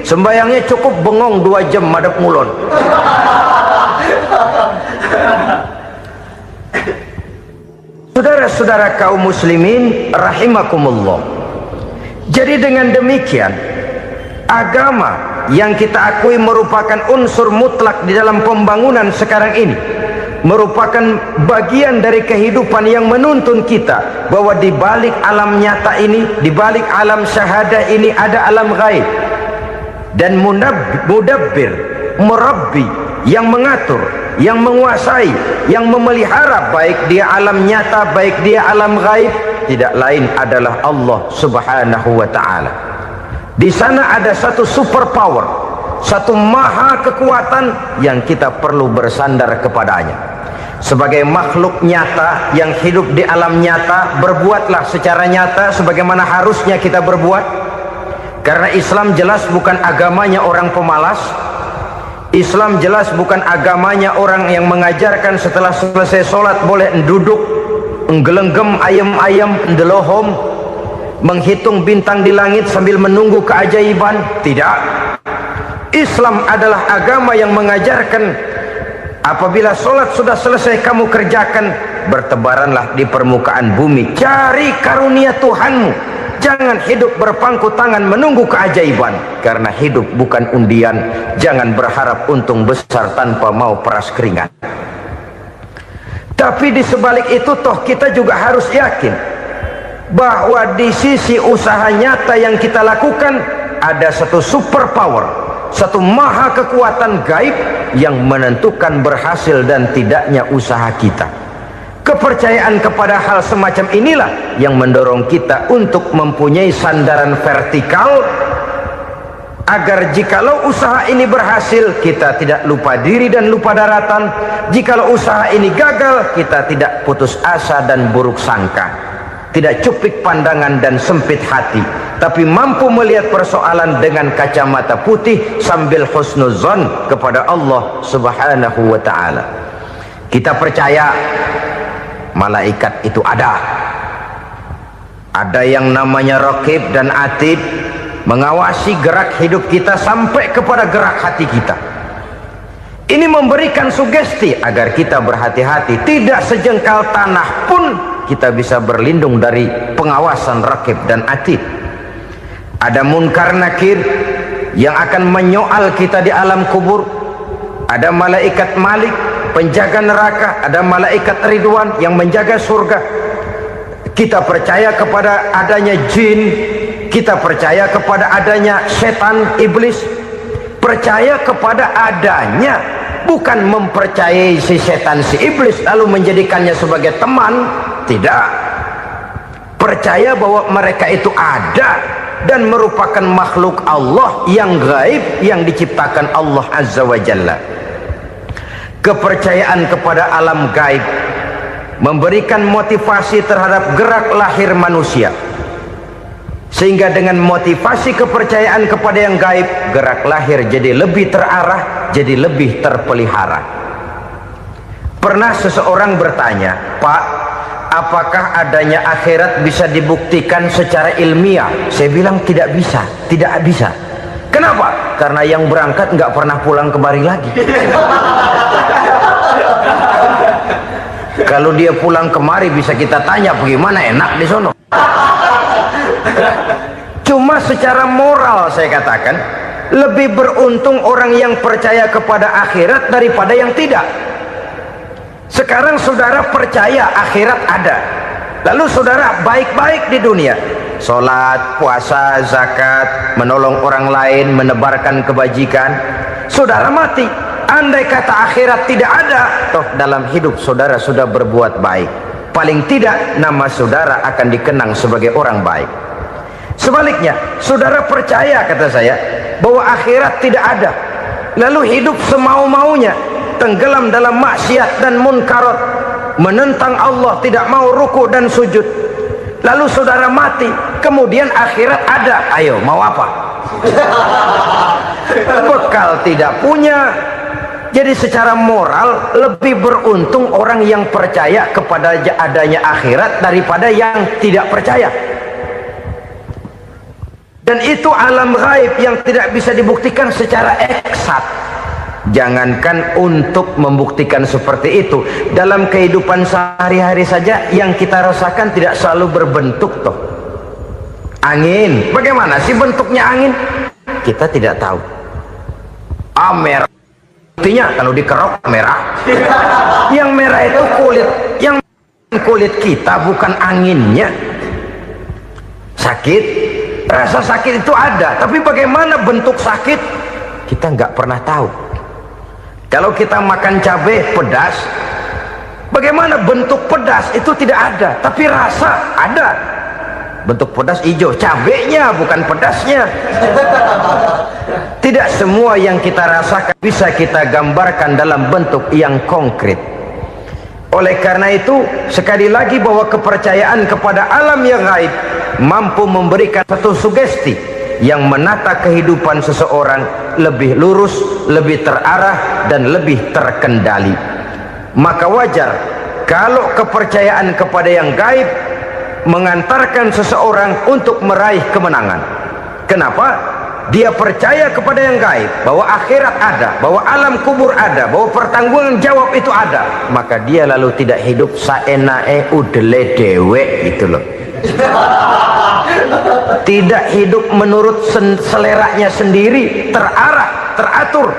Speaker 3: Sembayangnya cukup bengong 2 jam madep ngulon. Saudara-saudara kaum muslimin rahimakumullah. Jadi dengan demikian, agama yang kita akui merupakan unsur mutlak di dalam pembangunan sekarang ini, merupakan bagian dari kehidupan yang menuntun kita bahwa di balik alam nyata ini, di balik alam syahadah ini ada alam gaib. Dan mudabbir, murabbi, yang mengatur, yang menguasai, yang memelihara baik dia alam nyata, baik dia alam gaib, tidak lain adalah Allah Subhanahu wa ta'ala. Di sana ada satu super power, satu maha kekuatan yang kita perlu bersandar kepadanya. Sebagai makhluk nyata yang hidup di alam nyata, berbuatlah secara nyata sebagaimana harusnya kita berbuat. Karena Islam jelas bukan agamanya orang pemalas. Islam jelas bukan agamanya orang yang mengajarkan setelah selesai sholat boleh duduk nggelenggem ayam-ayam ndelohom. menghitung bintang di langit sambil menunggu keajaiban. Tidak. Islam adalah agama yang mengajarkan apabila sholat sudah selesai kamu kerjakan, bertebaranlah di permukaan bumi, cari karunia Tuhanmu. Jangan hidup berpangku tangan menunggu keajaiban, karena hidup bukan undian. Jangan berharap untung besar tanpa mau peras keringat. Tapi di sebalik itu toh kita juga harus yakin bahwa di sisi usaha nyata yang kita lakukan ada satu super power, satu maha kekuatan gaib yang menentukan berhasil dan tidaknya usaha kita. Kepercayaan kepada hal semacam inilah yang mendorong kita untuk mempunyai sandaran vertikal, agar jikalau usaha ini berhasil, kita tidak lupa diri dan lupa daratan. Jikalau usaha ini gagal, kita tidak putus asa dan buruk sangka, tidak cupik pandangan dan sempit hati, tapi mampu melihat persoalan dengan kacamata putih sambil husnuzon kepada Allah Subhanahu wa ta'ala. Kita percaya malaikat itu ada yang namanya raqib dan atid, mengawasi gerak hidup kita sampai kepada gerak hati kita. Ini memberikan sugesti agar kita berhati-hati, tidak sejengkal tanah pun kita bisa berlindung dari pengawasan raqib dan atid. Ada munkar nakir yang akan menyoal kita di alam kubur. Ada malaikat Malik, penjaga neraka. Ada malaikat Ridwan yang menjaga surga. Kita percaya kepada adanya jin, kita percaya kepada adanya setan, iblis. Percaya kepada adanya, bukan mempercayai si setan, si iblis lalu menjadikannya sebagai teman. Tidak. Percaya bahwa mereka itu ada dan merupakan makhluk Allah yang gaib, yang diciptakan Allah Azza wa Jalla. Kepercayaan kepada alam gaib memberikan motivasi terhadap gerak lahir manusia, sehingga dengan motivasi kepercayaan kepada yang gaib, gerak lahir jadi lebih terarah, jadi lebih terpelihara. Pernah seseorang bertanya, "Pak, apakah adanya akhirat bisa dibuktikan secara ilmiah?" Saya bilang tidak bisa, tidak bisa. Kenapa? Karena yang berangkat nggak pernah pulang kembali lagi. Kalau dia pulang kemari bisa kita tanya bagaimana enak di sono. Cuma secara moral saya katakan, lebih beruntung orang yang percaya kepada akhirat daripada yang tidak. Sekarang saudara percaya akhirat ada, lalu saudara baik-baik di dunia, sholat, puasa, zakat, menolong orang lain, menebarkan kebajikan. Saudara mati, andai kata akhirat tidak ada, toh dalam hidup saudara sudah berbuat baik, paling tidak nama saudara akan dikenang sebagai orang baik. Sebaliknya, saudara percaya, kata saya, bahwa akhirat tidak ada, lalu hidup semau-maunya, tenggelam dalam maksiat dan munkarat, menentang Allah, tidak mau ruku dan sujud, lalu saudara mati, kemudian akhirat ada, ayo mau apa? Bekal tidak punya. Jadi secara moral lebih beruntung orang yang percaya kepada adanya akhirat daripada yang tidak percaya. Dan itu alam gaib yang tidak bisa dibuktikan secara eksat. Jangankan untuk membuktikan seperti itu, dalam kehidupan sehari-hari saja yang kita rasakan tidak selalu berbentuk toh. Angin, bagaimana sih bentuknya angin? Kita tidak tahu. Merah, buktinya kalau dikerok merah. Yang merah itu kulit, yang kulit kita bukan anginnya. Sakit, rasa sakit itu ada, tapi bagaimana bentuk sakit kita nggak pernah tahu. Kalau kita makan cabai pedas, bagaimana bentuk pedas itu tidak ada, tapi rasa ada. Bentuk pedas hijau, cabenya bukan pedasnya. Tidak semua yang kita rasakan bisa kita gambarkan dalam bentuk yang konkret. Oleh karena itu, sekali lagi bahwa kepercayaan kepada alam yang gaib mampu memberikan satu sugesti yang menata kehidupan seseorang lebih lurus, lebih terarah, dan lebih terkendali. Maka wajar kalau kepercayaan kepada yang gaib mengantarkan seseorang untuk meraih kemenangan. Kenapa? Dia percaya kepada yang gaib, bahwa akhirat ada, bahwa alam kubur ada, bahwa pertanggungan jawab itu ada. Maka dia lalu tidak hidup saenae udele dewe, gitu loh. Tidak hidup menurut seleranya sendiri, terarah, teratur.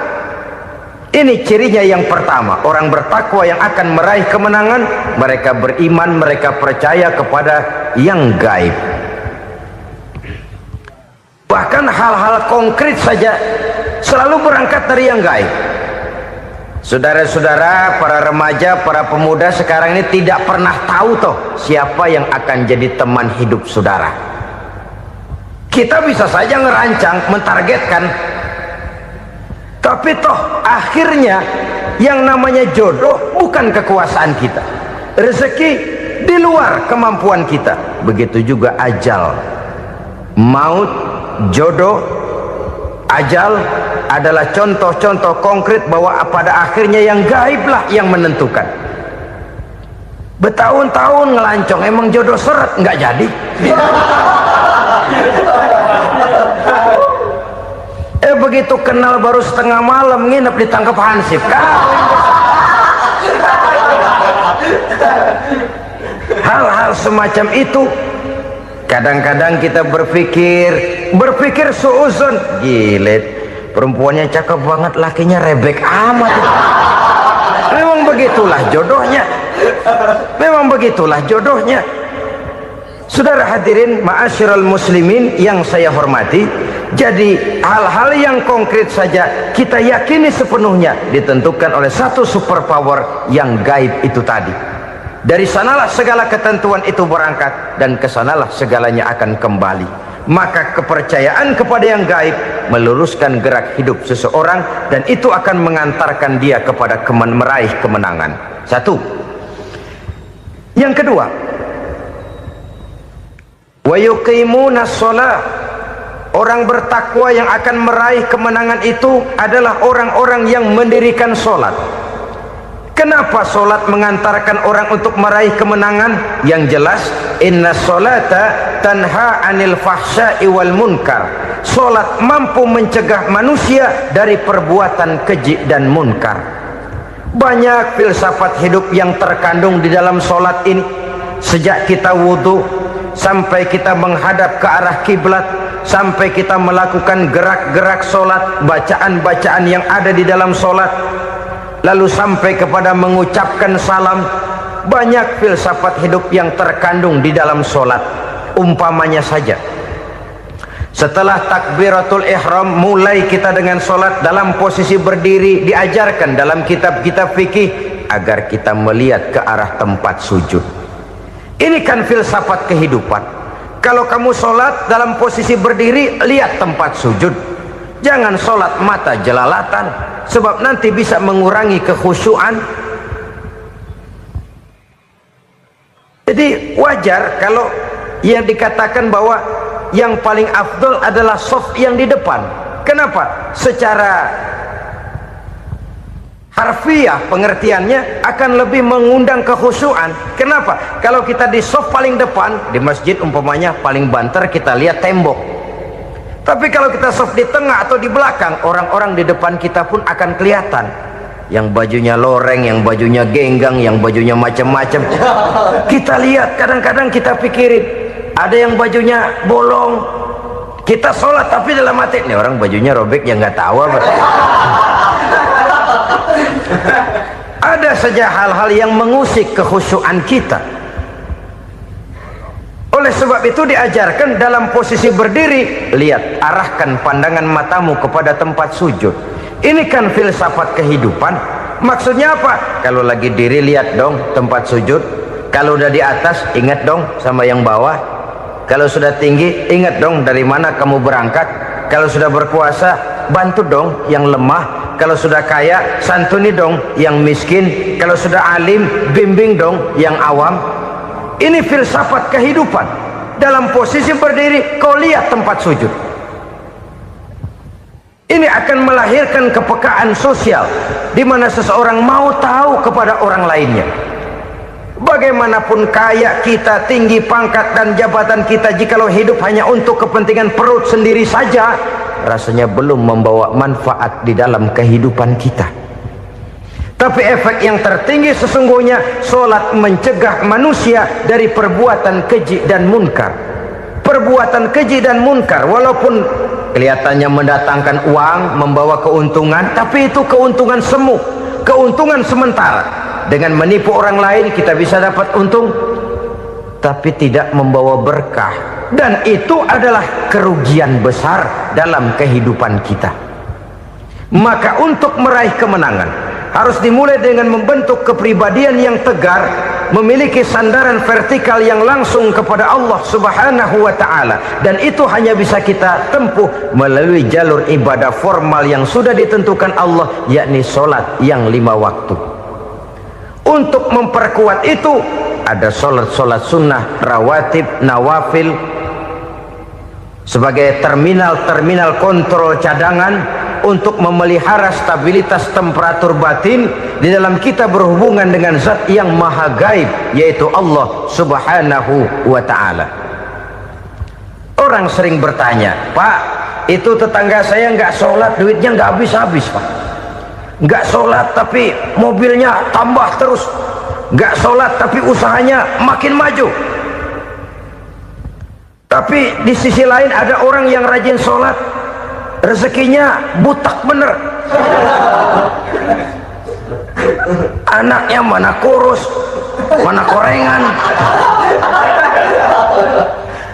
Speaker 3: Ini cirinya yang pertama. Orang bertakwa yang akan meraih kemenangan, mereka beriman, mereka percaya kepada yang gaib. Bahkan hal-hal konkret saja selalu berangkat dari yang gaib. Saudara-saudara, para remaja, para pemuda sekarang ini tidak pernah tahu toh siapa yang akan jadi teman hidup saudara. Kita bisa saja ngerancang, mentargetkan, tapi toh akhirnya yang namanya jodoh bukan kekuasaan kita. Rezeki di luar kemampuan kita. Begitu juga ajal, maut, jodoh, ajal adalah contoh-contoh konkret bahwa pada akhirnya yang gaiblah yang menentukan. Bertahun-tahun ngelancong, emang jodoh seret, nggak jadi. Begitu kenal baru setengah malam nginep ditangkap hansip. Hal-hal semacam itu kadang-kadang kita berpikir suuzon, gilet, perempuannya cakep banget, lakinya rebek amat. Memang begitulah jodohnya. Memang begitulah jodohnya. Saudara hadirin ma'asyiral muslimin yang saya hormati, jadi hal-hal yang konkret saja kita yakini sepenuhnya ditentukan oleh satu superpower yang gaib itu tadi. Dari sanalah segala ketentuan itu berangkat, dan kesanalah segalanya akan kembali. Maka kepercayaan kepada yang gaib meluruskan gerak hidup seseorang, dan itu akan mengantarkan dia kepada meraih kemenangan. Satu. Yang kedua, wa yuqimuna shalah. Orang bertakwa yang akan meraih kemenangan itu adalah orang-orang yang mendirikan sholat. Kenapa sholat mengantarkan orang untuk meraih kemenangan? Yang jelas, inna sholata tanha anil fahsya'i wal munkar. Sholat mampu mencegah manusia dari perbuatan keji dan munkar. Banyak filsafat hidup yang terkandung di dalam sholat ini. Sejak kita wudhu sampai kita menghadap ke arah kiblat, sampai kita melakukan gerak-gerak sholat, bacaan-bacaan yang ada di dalam sholat, lalu sampai kepada mengucapkan salam. Banyak filsafat hidup yang terkandung di dalam sholat. Umpamanya saja, setelah takbiratul ihram, mulai kita dengan sholat dalam posisi berdiri. Diajarkan dalam kitab-kitab fikih agar kita melihat ke arah tempat sujud. Ini kan filsafat kehidupan. Kalau kamu sholat dalam posisi berdiri, lihat tempat sujud. Jangan sholat mata jelalatan, sebab nanti bisa mengurangi kekhusyuan. Jadi wajar kalau yang dikatakan bahwa yang paling afdol adalah shaf yang di depan. Kenapa? Secara harfiah pengertiannya akan lebih mengundang kekhusyuan. Kenapa? Kalau kita di shaf paling depan di masjid umpamanya paling banter kita lihat tembok. Tapi kalau kita shaf di tengah atau di belakang, orang-orang di depan kita pun akan kelihatan. Yang bajunya loreng, yang bajunya genggang, yang bajunya macam-macam. Kita lihat, kadang-kadang kita pikirin, ada yang bajunya bolong. Kita sholat tapi dalam hati, nih orang bajunya robek yang nggak tahu apa. Ada saja hal-hal yang mengusik kekhusyuan kita. Oleh sebab itu diajarkan dalam posisi berdiri, lihat, arahkan pandangan matamu kepada tempat sujud. Ini kan filsafat kehidupan. Maksudnya apa? Kalau lagi diri lihat dong tempat sujud. Kalau udah di atas ingat dong sama yang bawah. Kalau sudah tinggi ingat dong dari mana kamu berangkat. Kalau sudah berkuasa bantu dong yang lemah. Kalau sudah kaya santuni dong yang miskin. Kalau sudah alim bimbing dong yang awam. Ini filsafat kehidupan. Dalam posisi berdiri kau lihat tempat sujud. Ini akan melahirkan kepekaan sosial di mana seseorang mau tahu kepada orang lainnya. Bagaimanapun kaya kita, tinggi pangkat dan jabatan kita, jikalau hidup hanya untuk kepentingan perut sendiri saja, rasanya belum membawa manfaat di dalam kehidupan kita. Tapi efek yang tertinggi sesungguhnya, solat mencegah manusia dari perbuatan keji dan munkar. Perbuatan keji dan munkar, walaupun kelihatannya mendatangkan uang, membawa keuntungan, tapi itu keuntungan semu, keuntungan sementara. Dengan menipu orang lain kita bisa dapat untung, tapi tidak membawa berkah, dan itu adalah kerugian besar dalam kehidupan kita. Maka untuk meraih kemenangan harus dimulai dengan membentuk kepribadian yang tegar, memiliki sandaran vertikal yang langsung kepada Allah Subhanahu wa ta'ala, dan itu hanya bisa kita tempuh melalui jalur ibadah formal yang sudah ditentukan Allah, yakni solat yang 5 waktu. Untuk memperkuat itu ada solat-solat sunnah, rawatib, nawafil sebagai terminal kontrol cadangan untuk memelihara stabilitas temperatur batin di dalam kita berhubungan dengan zat yang maha gaib, yaitu Allah Subhanahu wa ta'ala. Orang sering bertanya, Pak, itu tetangga saya nggak sholat, duitnya nggak habis-habis, Pak. Nggak sholat tapi mobilnya tambah terus, nggak sholat tapi usahanya makin maju. Tapi di sisi lain ada orang yang rajin sholat, rezekinya butak bener, anaknya mana kurus, mana korengan.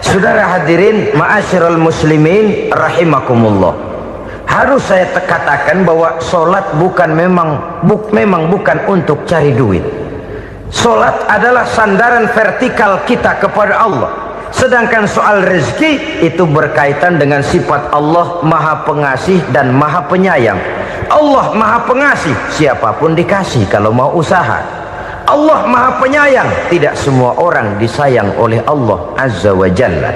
Speaker 3: Saudara hadirin ma'asyiral muslimin rahimakumullah, harus saya katakan bahwa solat memang bukan untuk cari duit. Solat adalah sandaran vertikal kita kepada Allah. Sedangkan soal rezeki itu berkaitan dengan sifat Allah maha pengasih dan maha penyayang. Allah maha pengasih, siapapun dikasih kalau mau usaha. Allah maha penyayang, tidak semua orang disayang oleh Allah Azza wa Jalla.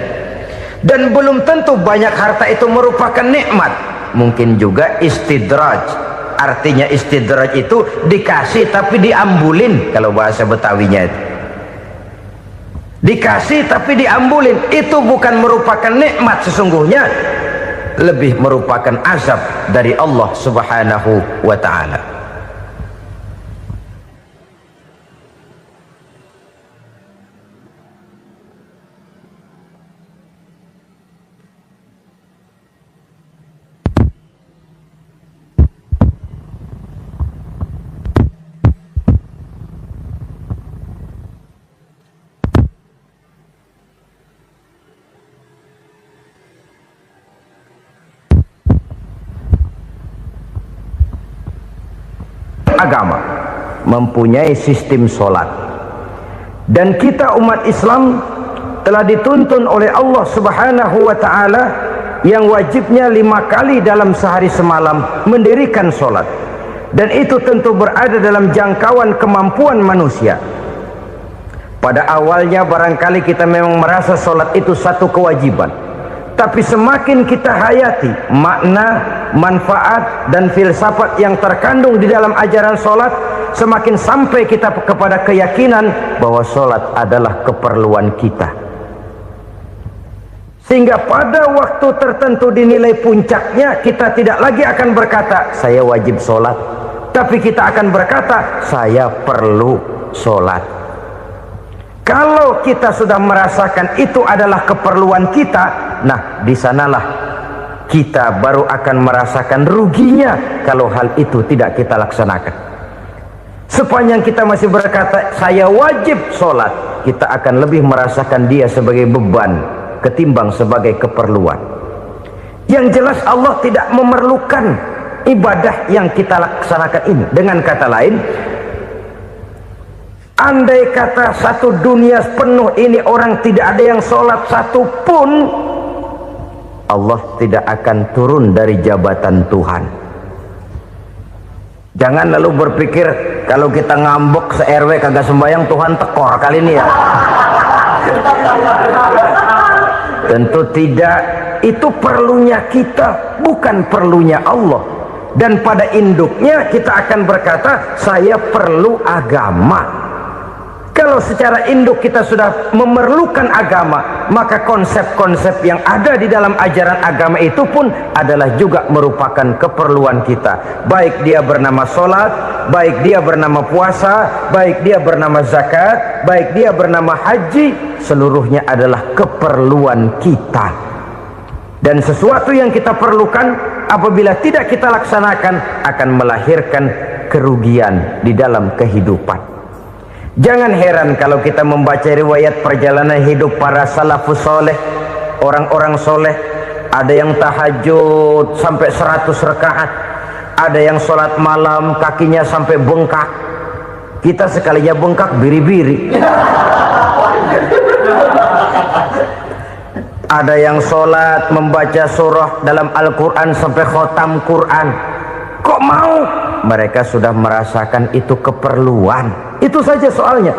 Speaker 3: Dan belum tentu banyak harta itu merupakan nikmat. Mungkin juga istidraj. Artinya istidraj itu dikasih tapi diambulin, kalau bahasa Betawinya itu. Dikasih tapi diambulin, itu bukan merupakan nikmat sesungguhnya, lebih merupakan azab dari Allah Subhanahu wa ta'ala. Agama mempunyai sistem solat, dan kita umat Islam telah dituntun oleh Allah Subhanahu wa ta'ala yang wajibnya 5 kali dalam sehari semalam mendirikan solat, dan itu tentu berada dalam jangkauan kemampuan manusia. Pada awalnya barangkali kita memang merasa solat itu satu kewajiban, tapi semakin kita hayati makna, manfaat dan filsafat yang terkandung di dalam ajaran solat, semakin sampai kita kepada keyakinan bahwa solat adalah keperluan kita. Sehingga pada waktu tertentu dinilai puncaknya, kita tidak lagi akan berkata saya wajib solat, tapi kita akan berkata saya perlu solat. Kalau kita sudah merasakan itu adalah keperluan kita, nah di sanalah kita baru akan merasakan ruginya kalau hal itu tidak kita laksanakan. Sepanjang kita masih berkata saya wajib sholat, kita akan lebih merasakan dia sebagai beban ketimbang sebagai keperluan. Yang jelas Allah tidak memerlukan ibadah yang kita laksanakan ini. Dengan kata lain, andai kata satu dunia penuh ini orang tidak ada yang sholat satu pun, Allah tidak akan turun dari jabatan Tuhan. Jangan lalu berpikir kalau kita ngambek se-RW kagak sembahyang Tuhan tekor kali ini ya. Tentu tidak. Itu perlunya kita, bukan perlunya Allah. Dan pada induknya kita akan berkata saya perlu agama. Kalau secara induk kita sudah memerlukan agama, maka konsep-konsep yang ada di dalam ajaran agama itu pun adalah juga merupakan keperluan kita. Baik dia bernama sholat, baik dia bernama puasa, baik dia bernama zakat, baik dia bernama haji, seluruhnya adalah keperluan kita. Dan sesuatu yang kita perlukan apabila tidak kita laksanakan akan melahirkan kerugian di dalam kehidupan. Jangan heran kalau kita membaca riwayat perjalanan hidup para salafus soleh, orang-orang soleh. Ada yang tahajud sampai 100 rakaat, ada yang sholat malam kakinya sampai bengkak. Kita sekalinya bengkak biri-biri. Ada yang sholat membaca surah dalam Al-Quran sampai khotam Quran. Kok mau? Mereka sudah merasakan itu keperluan. Itu saja soalnya.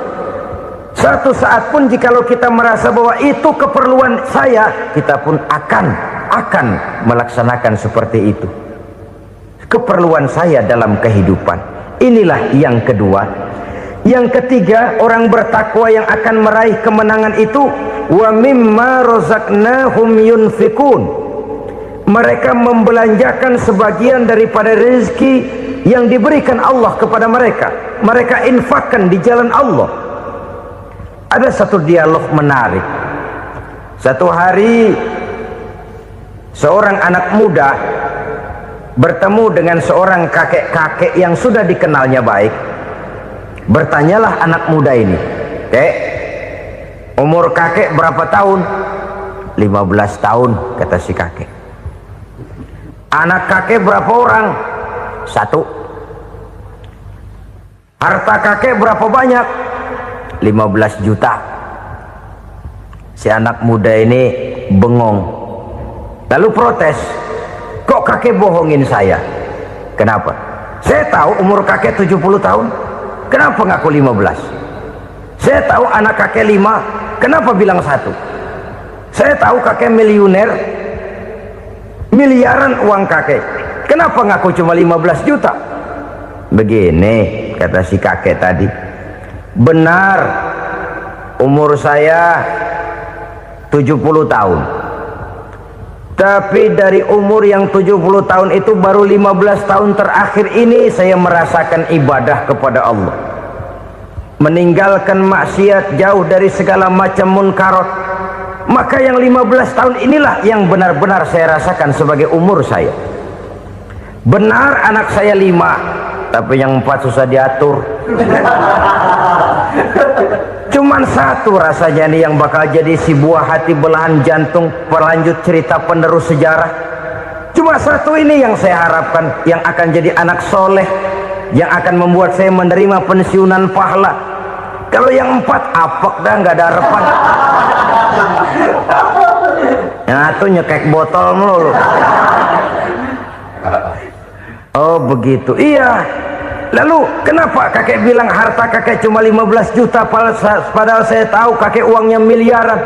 Speaker 3: Satu saat pun jikalau kita merasa bahwa itu keperluan saya, kita pun akan melaksanakan seperti itu. Keperluan saya dalam kehidupan. Inilah yang kedua. Yang ketiga, orang bertakwa yang akan meraih kemenangan itu, wa mimma razaqnahum yunfikun. Mereka membelanjakan sebagian daripada rezeki yang diberikan Allah kepada mereka. Mereka infakkan di jalan Allah. Ada satu dialog menarik. Satu hari seorang anak muda bertemu dengan seorang kakek-kakek yang sudah dikenalnya baik. Bertanyalah anak muda ini, "Kek, umur kakek berapa tahun?" 15 tahun, kata si kakek. "Anak kakek berapa orang?" 1. "Harta kakek berapa banyak?" 15 juta. Si anak muda ini bengong, lalu protes, "Kok kakek bohongin saya?" "Kenapa?" "Saya tahu umur kakek 70 tahun. Kenapa ngaku 15? Saya tahu anak kakek 5. Kenapa bilang 1? Saya tahu kakek miliuner, miliaran uang kakek. Kenapa ngaku cuma 15 juta? Begini, kata si kakek tadi. Benar, umur saya 70 tahun. Tapi dari umur yang 70 tahun itu baru 15 tahun terakhir ini saya merasakan ibadah kepada Allah. Meninggalkan maksiat, jauh dari segala macam munkarat. Maka yang 15 tahun inilah yang benar-benar saya rasakan sebagai umur saya. Benar anak saya 5, tapi yang 4 susah diatur. Cuman 1 rasanya nih yang bakal jadi si buah hati belahan jantung pelanjut cerita penerus sejarah. Cuma 1 ini yang saya harapkan, yang akan jadi anak soleh, yang akan membuat saya menerima pensiunan pahala. Kalau yang 4 apek dah, nggak ada harapan. Yang 1 nyekek botol mulu. Oh begitu, iya. Lalu kenapa kakek bilang harta kakek cuma 15 juta padahal saya tahu kakek uangnya miliaran,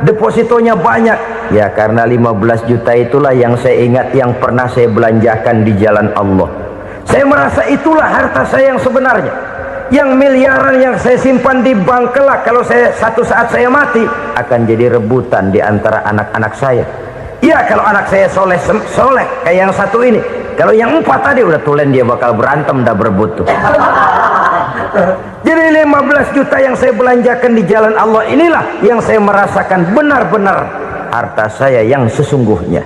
Speaker 3: depositonya banyak? Ya karena 15 juta itulah yang saya ingat yang pernah saya belanjakan di jalan Allah. Saya merasa itulah harta saya yang sebenarnya. Yang miliaran yang saya simpan di bank kelak kalau satu saat saya mati akan jadi rebutan di antara anak-anak saya. Ya kalau anak saya soleh kayak yang 1 ini. Kalau yang 4 tadi udah tulen dia bakal berantem dah berebut tuh. Jadi 15 juta yang saya belanjakan di jalan Allah inilah yang saya merasakan benar-benar harta saya yang sesungguhnya.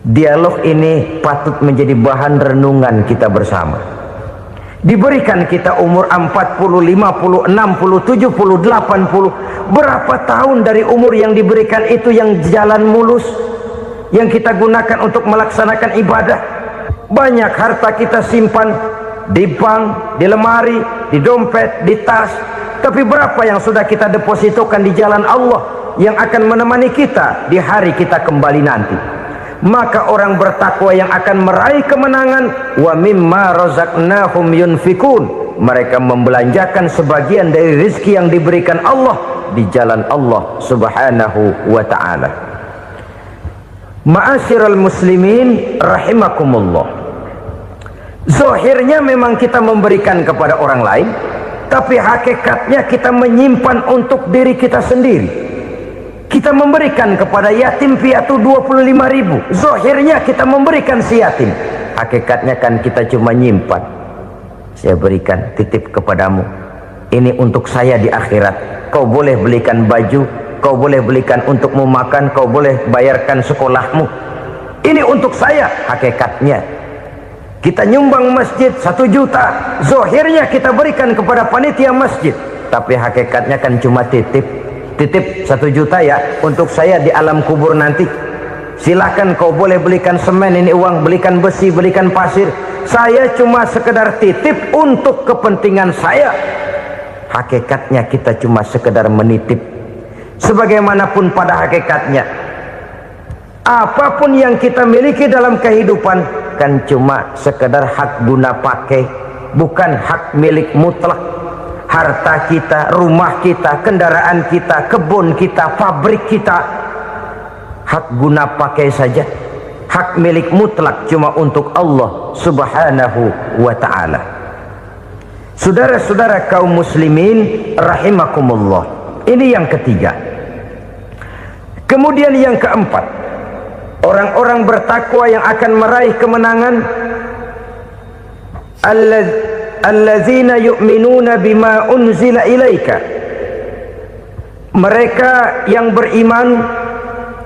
Speaker 3: Dialog ini patut menjadi bahan renungan kita bersama. Diberikan kita umur 40, 50, 60, 70, 80. Berapa tahun dari umur yang diberikan itu yang jalan mulus, yang kita gunakan untuk melaksanakan ibadah? Banyak harta kita simpan di bank, di lemari, di dompet, di tas. Tapi berapa yang sudah kita depositokan di jalan Allah yang akan menemani kita di hari kita kembali nanti? Maka orang bertakwa yang akan meraih kemenangan, wa mimma razaqnahum yunfikun, mereka membelanjakan sebagian dari rezeki yang diberikan Allah di jalan Allah subhanahu wa ta'ala. Ma'asyiral muslimin rahimakumullah, zahirnya memang kita memberikan kepada orang lain, tapi hakikatnya kita menyimpan untuk diri kita sendiri. Kita memberikan kepada yatim piatu 25.000, zahirnya kita memberikan si yatim, hakikatnya kan kita cuma nyimpan. Saya berikan, titip kepadamu, ini untuk saya di akhirat. Kau boleh belikan baju, kau boleh belikan untukmu makan, kau boleh bayarkan sekolahmu, ini untuk saya. Hakikatnya kita nyumbang masjid 1 juta, zahirnya kita berikan kepada panitia masjid, tapi hakikatnya kan cuma titip 1 juta ya, untuk saya di alam kubur nanti. Silahkan kau boleh belikan semen, ini uang, belikan besi, belikan pasir, saya cuma sekedar titip untuk kepentingan saya. Hakikatnya kita cuma sekedar menitip. Sebagaimanapun pada hakikatnya, apapun yang kita miliki dalam kehidupan kan cuma sekedar hak guna pakai, bukan hak milik mutlak. Harta kita, rumah kita, kendaraan kita, kebun kita, pabrik kita, hak guna pakai saja. Hak milik mutlak cuma untuk Allah Subhanahu wa ta'ala. Saudara-saudara kaum muslimin rahimakumullah, ini yang ketiga. Kemudian yang keempat, orang-orang bertakwa yang akan meraih kemenangan, allazina yu'minuna bima unzila ilaika, mereka yang beriman,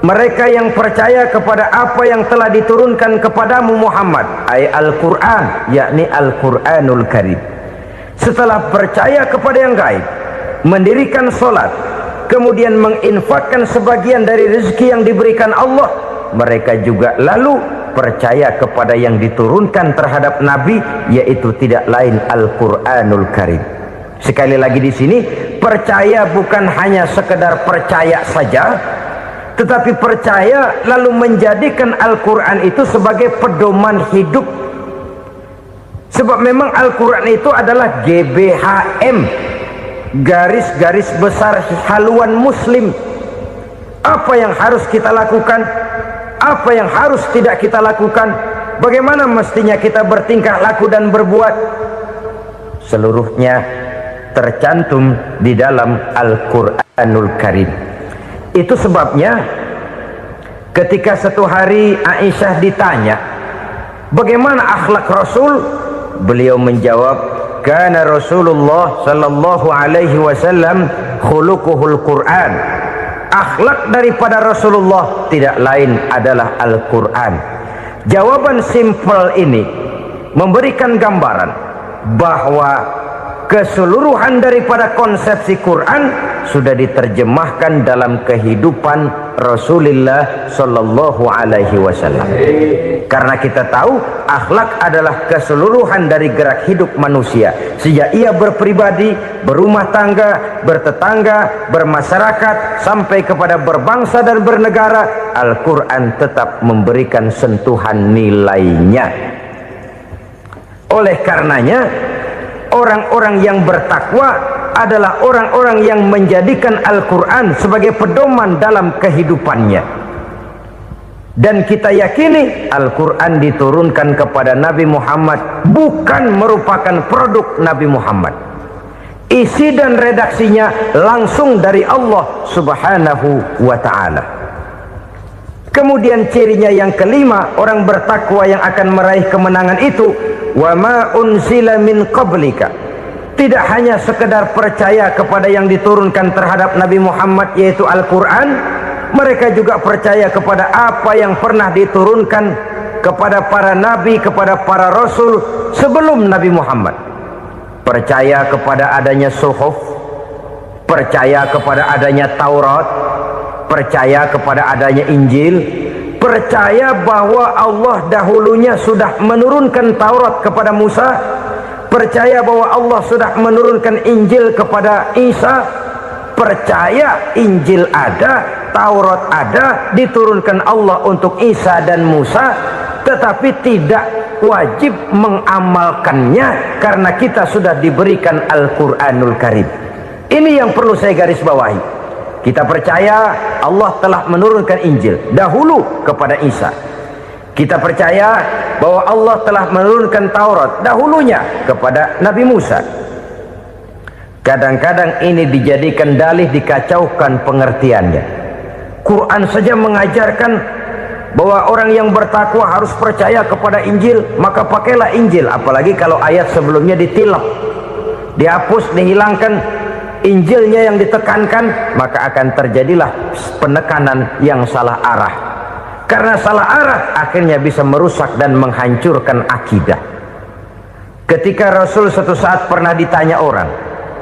Speaker 3: mereka yang percaya kepada apa yang telah diturunkan kepadamu Muhammad, ay Al-Quran, yakni Al-Quranul Karim. Setelah percaya kepada yang gaib, mendirikan solat, kemudian menginfakkan sebagian dari rezeki yang diberikan Allah, mereka juga lalu percaya kepada yang diturunkan terhadap Nabi, yaitu tidak lain Al-Quranul Karim. Sekali lagi di sini, percaya bukan hanya sekedar percaya saja, tetapi percaya lalu menjadikan Al-Quran itu sebagai pedoman hidup. Sebab memang Al-Quran itu adalah GBHM, garis-garis besar haluan muslim. Apa yang harus kita lakukan, apa yang harus tidak kita lakukan, bagaimana mestinya kita bertingkah laku dan berbuat, seluruhnya tercantum di dalam Al-Quranul Karim. Itu sebabnya ketika satu hari Aisyah ditanya bagaimana akhlak Rasul, beliau menjawab, kana Rasulullah sallallahu alaihi wasallam khuluquhul Quran. Akhlak daripada Rasulullah tidak lain adalah Al-Quran. Jawaban simpel ini memberikan gambaran bahwa keseluruhan daripada konsepsi Quran sudah diterjemahkan dalam kehidupan Rasulullah sallallahu alaihi wasallam. Karena kita tahu akhlak adalah keseluruhan dari gerak hidup manusia, sejak ia berpribadi, berumah tangga, bertetangga, bermasyarakat, sampai kepada berbangsa dan bernegara. Al-Quran tetap memberikan sentuhan nilainya. Oleh karenanya, orang-orang yang bertakwa adalah orang-orang yang menjadikan Al-Quran sebagai pedoman dalam kehidupannya. Dan kita yakini Al-Quran diturunkan kepada Nabi Muhammad bukan merupakan produk Nabi Muhammad. Isi dan redaksinya langsung dari Allah Subhanahu wa ta'ala. Kemudian cirinya yang kelima, orang bertakwa yang akan meraih kemenangan itu, wa ma unzila min qablika. Tidak hanya sekedar percaya kepada yang diturunkan terhadap Nabi Muhammad, yaitu Al-Quran, mereka juga percaya kepada apa yang pernah diturunkan kepada para nabi, kepada para rasul sebelum Nabi Muhammad. Percaya kepada adanya suhuf, percaya kepada adanya Taurat, percaya kepada adanya Injil, percaya bahwa Allah dahulunya sudah menurunkan Taurat kepada Musa, percaya bahwa Allah sudah menurunkan Injil kepada Isa, percaya Injil ada, Taurat ada, diturunkan Allah untuk Isa dan Musa, tetapi tidak wajib mengamalkannya karena kita sudah diberikan Al-Quranul Karim. Ini yang perlu saya garis bawahi. Kita percaya Allah telah menurunkan Injil dahulu kepada Isa. Kita percaya bahwa Allah telah menurunkan Taurat dahulunya kepada Nabi Musa. Kadang-kadang ini dijadikan dalih, dikacaukan pengertiannya. Quran saja mengajarkan bahwa orang yang bertakwa harus percaya kepada Injil, maka pakailah Injil. Apalagi kalau ayat sebelumnya ditilap, dihapus, dihilangkan, Injilnya yang ditekankan, maka akan terjadilah penekanan yang salah arah. Karena salah arah akhirnya bisa merusak dan menghancurkan akidah. Ketika Rasul suatu saat pernah ditanya orang,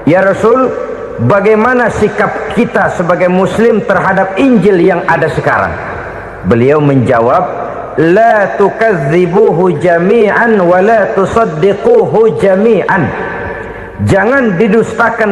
Speaker 3: "Ya Rasul, bagaimana sikap kita sebagai muslim terhadap Injil yang ada sekarang?" Beliau menjawab, "La tukadzibuhu jami'an wa la tusaddiquhu jami'an." Jangan didustakan